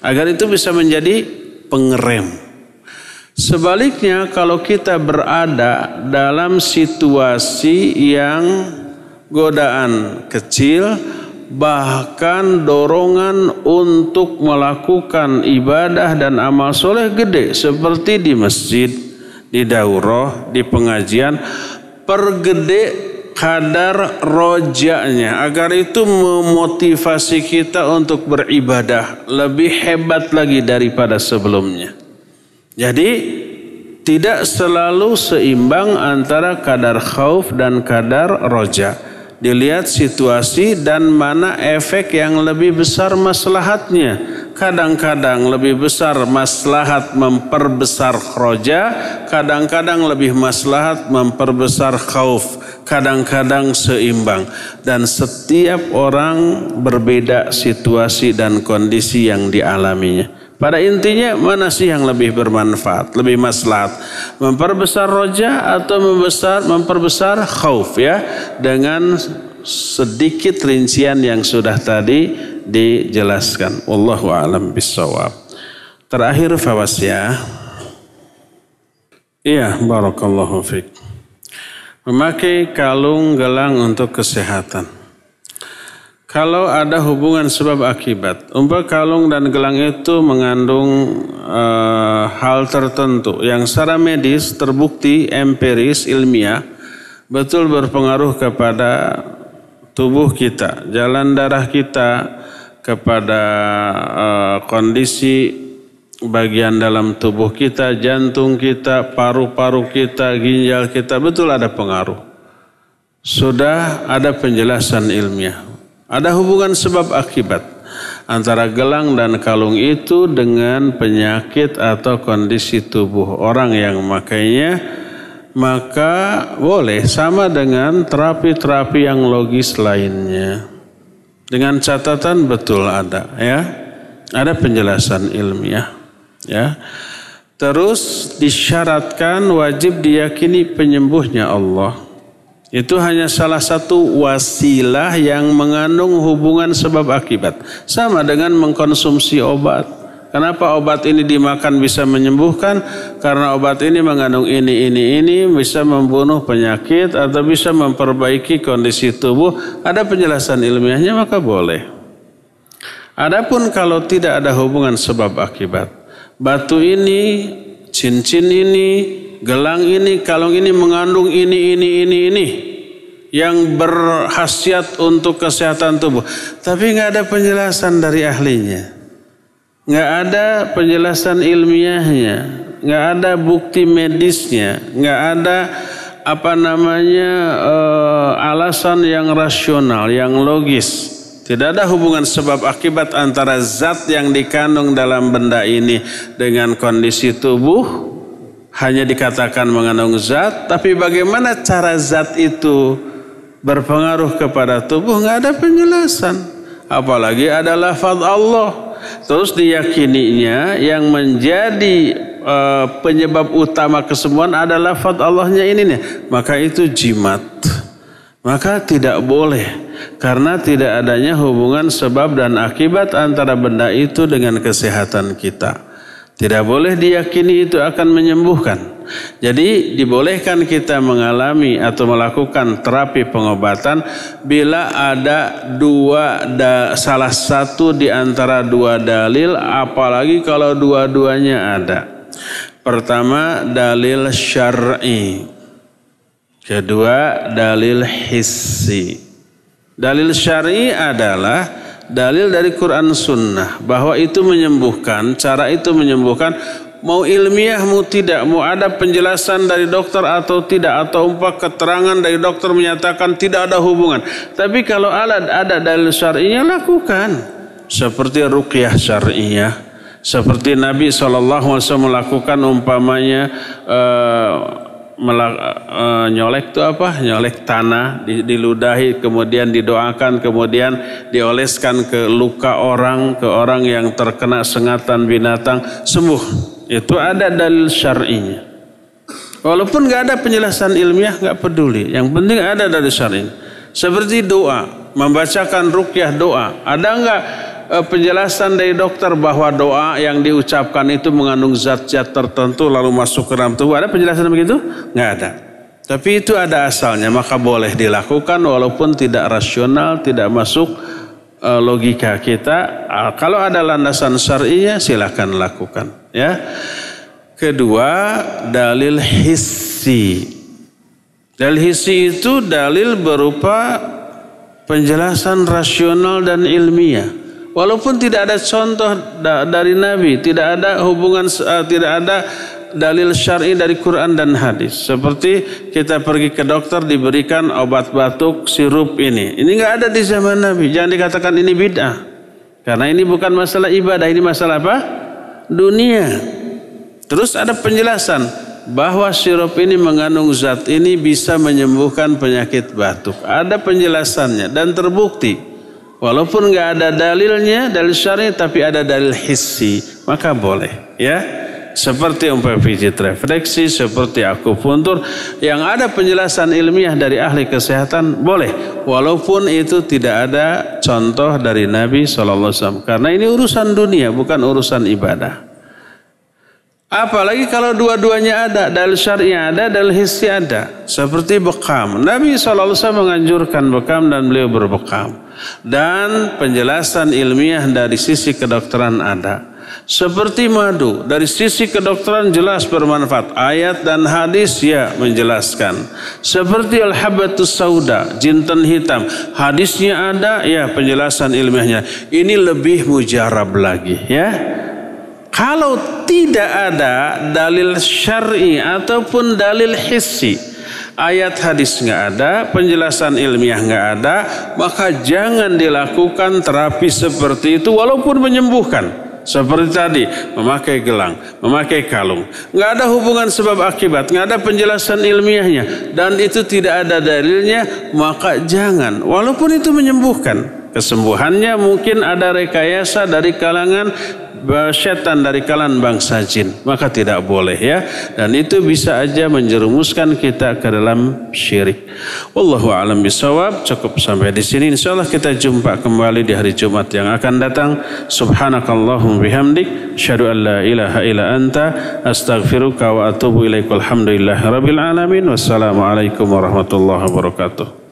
agar itu bisa menjadi pengerem. Sebaliknya kalau kita berada dalam situasi yang godaan kecil, bahkan dorongan untuk melakukan ibadah dan amal soleh gede seperti di masjid, di daurah, di pengajian, pergede kadar rojanya agar itu memotivasi kita untuk beribadah lebih hebat lagi daripada sebelumnya. Jadi tidak selalu seimbang antara kadar khauf dan kadar roja. Dilihat situasi dan mana efek yang lebih besar maslahatnya. Kadang-kadang lebih besar maslahat memperbesar roja, kadang-kadang lebih maslahat memperbesar khauf, kadang-kadang seimbang. Dan setiap orang berbeda situasi dan kondisi yang dialaminya. Pada intinya mana sih yang lebih bermanfaat, lebih maslahat? Memperbesar roja atau memperbesar khauf ya? Dengan sedikit rincian yang sudah tadi dijelaskan. Wallahu a'lam bissawab. Terakhir fawasya. Iya, barakallahu fiik. Memakai kalung gelang untuk kesehatan. Kalau ada hubungan sebab akibat, kalung dan gelang itu mengandung hal tertentu yang secara medis terbukti empiris ilmiah betul berpengaruh kepada tubuh kita, jalan darah kita, kepada kondisi bagian dalam tubuh kita, jantung kita, paru-paru kita, ginjal kita, betul ada pengaruh. Sudah ada penjelasan ilmiah. Ada hubungan sebab akibat antara gelang dan kalung itu dengan penyakit atau kondisi tubuh orang yang memakainya, maka boleh sama dengan terapi-terapi yang logis lainnya. Dengan catatan betul ada ya. Ada penjelasan ilmiah ya. Terus disyaratkan wajib diyakini penyembuhnya Allah. Itu hanya salah satu wasilah yang mengandung hubungan sebab akibat. Sama dengan mengkonsumsi obat. Kenapa obat ini dimakan bisa menyembuhkan? Karena obat ini mengandung ini bisa membunuh penyakit atau bisa memperbaiki kondisi tubuh. Ada penjelasan ilmiahnya maka boleh. Adapun kalau tidak ada hubungan sebab akibat. Batu ini, cincin ini, gelang ini, kalung ini mengandung ini yang berkhasiat untuk kesehatan tubuh. Tapi nggak ada penjelasan dari ahlinya, nggak ada penjelasan ilmiahnya, nggak ada bukti medisnya, nggak ada alasan yang rasional, yang logis. Tidak ada hubungan sebab akibat antara zat yang dikandung dalam benda ini dengan kondisi tubuh. Hanya dikatakan mengandung zat, tapi bagaimana cara zat itu berpengaruh kepada tubuh nggak ada penjelasan. Apalagi ada lafaz Allah. Terus diyakininya yang menjadi penyebab utama kesembuhan adalah lafaz Allahnya ini nih. Maka itu jimat. Maka tidak boleh karena tidak adanya hubungan sebab dan akibat antara benda itu dengan kesehatan kita. Tidak boleh diyakini itu akan menyembuhkan. Jadi dibolehkan kita mengalami atau melakukan terapi pengobatan bila ada salah satu di antara dua dalil, apalagi kalau dua-duanya ada. Pertama dalil syar'i, kedua dalil hissi. Dalil syar'i adalah dalil dari Quran Sunnah bahwa itu menyembuhkan, cara itu menyembuhkan, mau ilmiah mau tidak, mau ada penjelasan dari dokter atau tidak, atau keterangan dari dokter menyatakan tidak ada hubungan. Tapi kalau ada dalil syar'inya lakukan. Seperti ruqyah syar'iyah, seperti Nabi SAW melakukan umpamanya nyolek itu apa? Nyolek tanah, diludahi, kemudian didoakan, kemudian dioleskan ke luka orang, ke orang yang terkena sengatan binatang, sembuh. Itu ada dalil syar'inya. Walaupun nggak ada penjelasan ilmiah, nggak peduli. Yang penting ada dari syar'i. Seperti doa, membacakan ruqyah doa. Ada nggak penjelasan dari dokter bahwa doa yang diucapkan itu mengandung zat-zat tertentu lalu masuk ke dalam tubuh? Ada penjelasan begitu? Nggak ada. Tapi itu ada asalnya, maka boleh dilakukan walaupun tidak rasional, tidak masuk logika kita. Kalau ada landasan syar'inya silakan lakukan, ya. Kedua, dalil hissi. Dalil hissi itu dalil berupa penjelasan rasional dan ilmiah. Walaupun tidak ada contoh dari Nabi, tidak ada hubungan, tidak ada dalil syar'i dari Quran dan hadis. Seperti kita pergi ke dokter diberikan obat batuk sirup ini. Ini nggak ada di zaman Nabi. Jangan dikatakan ini bid'ah. Karena ini bukan masalah ibadah, ini masalah apa? Dunia. Terus ada penjelasan bahwa sirup ini mengandung zat ini bisa menyembuhkan penyakit batuk. Ada penjelasannya dan terbukti. Walaupun nggak ada dalilnya, dalil syar'i, tapi ada dalil hissi, maka boleh, ya. Seperti pijit refleksi, seperti akupuntur, yang ada penjelasan ilmiah dari ahli kesehatan, boleh. Walaupun itu tidak ada contoh dari Nabi SAW. Karena ini urusan dunia, bukan urusan ibadah. Apalagi kalau dua-duanya ada, dalil syar'i ada, dalil hissi ada. Seperti bekam. Nabi SAW menganjurkan bekam dan beliau berbekam. Dan penjelasan ilmiah dari sisi kedokteran ada. Seperti madu, dari sisi kedokteran jelas bermanfaat. Ayat dan hadis ya menjelaskan. Seperti al-habbatus sauda, jinten hitam. Hadisnya ada, ya penjelasan ilmiahnya. Ini lebih mujarab lagi, ya. Kalau tidak ada dalil syar'i ataupun dalil hissi, ayat hadis nggak ada, penjelasan ilmiah nggak ada, maka jangan dilakukan terapi seperti itu walaupun menyembuhkan. Seperti tadi, memakai gelang, memakai kalung. Nggak ada hubungan sebab akibat, nggak ada penjelasan ilmiahnya. Dan itu tidak ada dalilnya, maka jangan. Walaupun itu menyembuhkan. Kesembuhannya mungkin ada rekayasa dari kalangan setan, dari kalangan bangsa jin, maka tidak boleh, ya. Dan itu bisa aja menjerumuskan kita ke dalam syirik. Wallahu a'lam bishawab. Cukup sampai di sini. Insyaallah kita jumpa kembali di hari Jumat yang akan datang. Subhanakallahumma bihamdik, asyhadu an la ilaha illa anta, astaghfiruka wa atubu ilaik. Alhamdulillahirabbil alamin. Wassalamualaikum warahmatullahi wabarakatuh.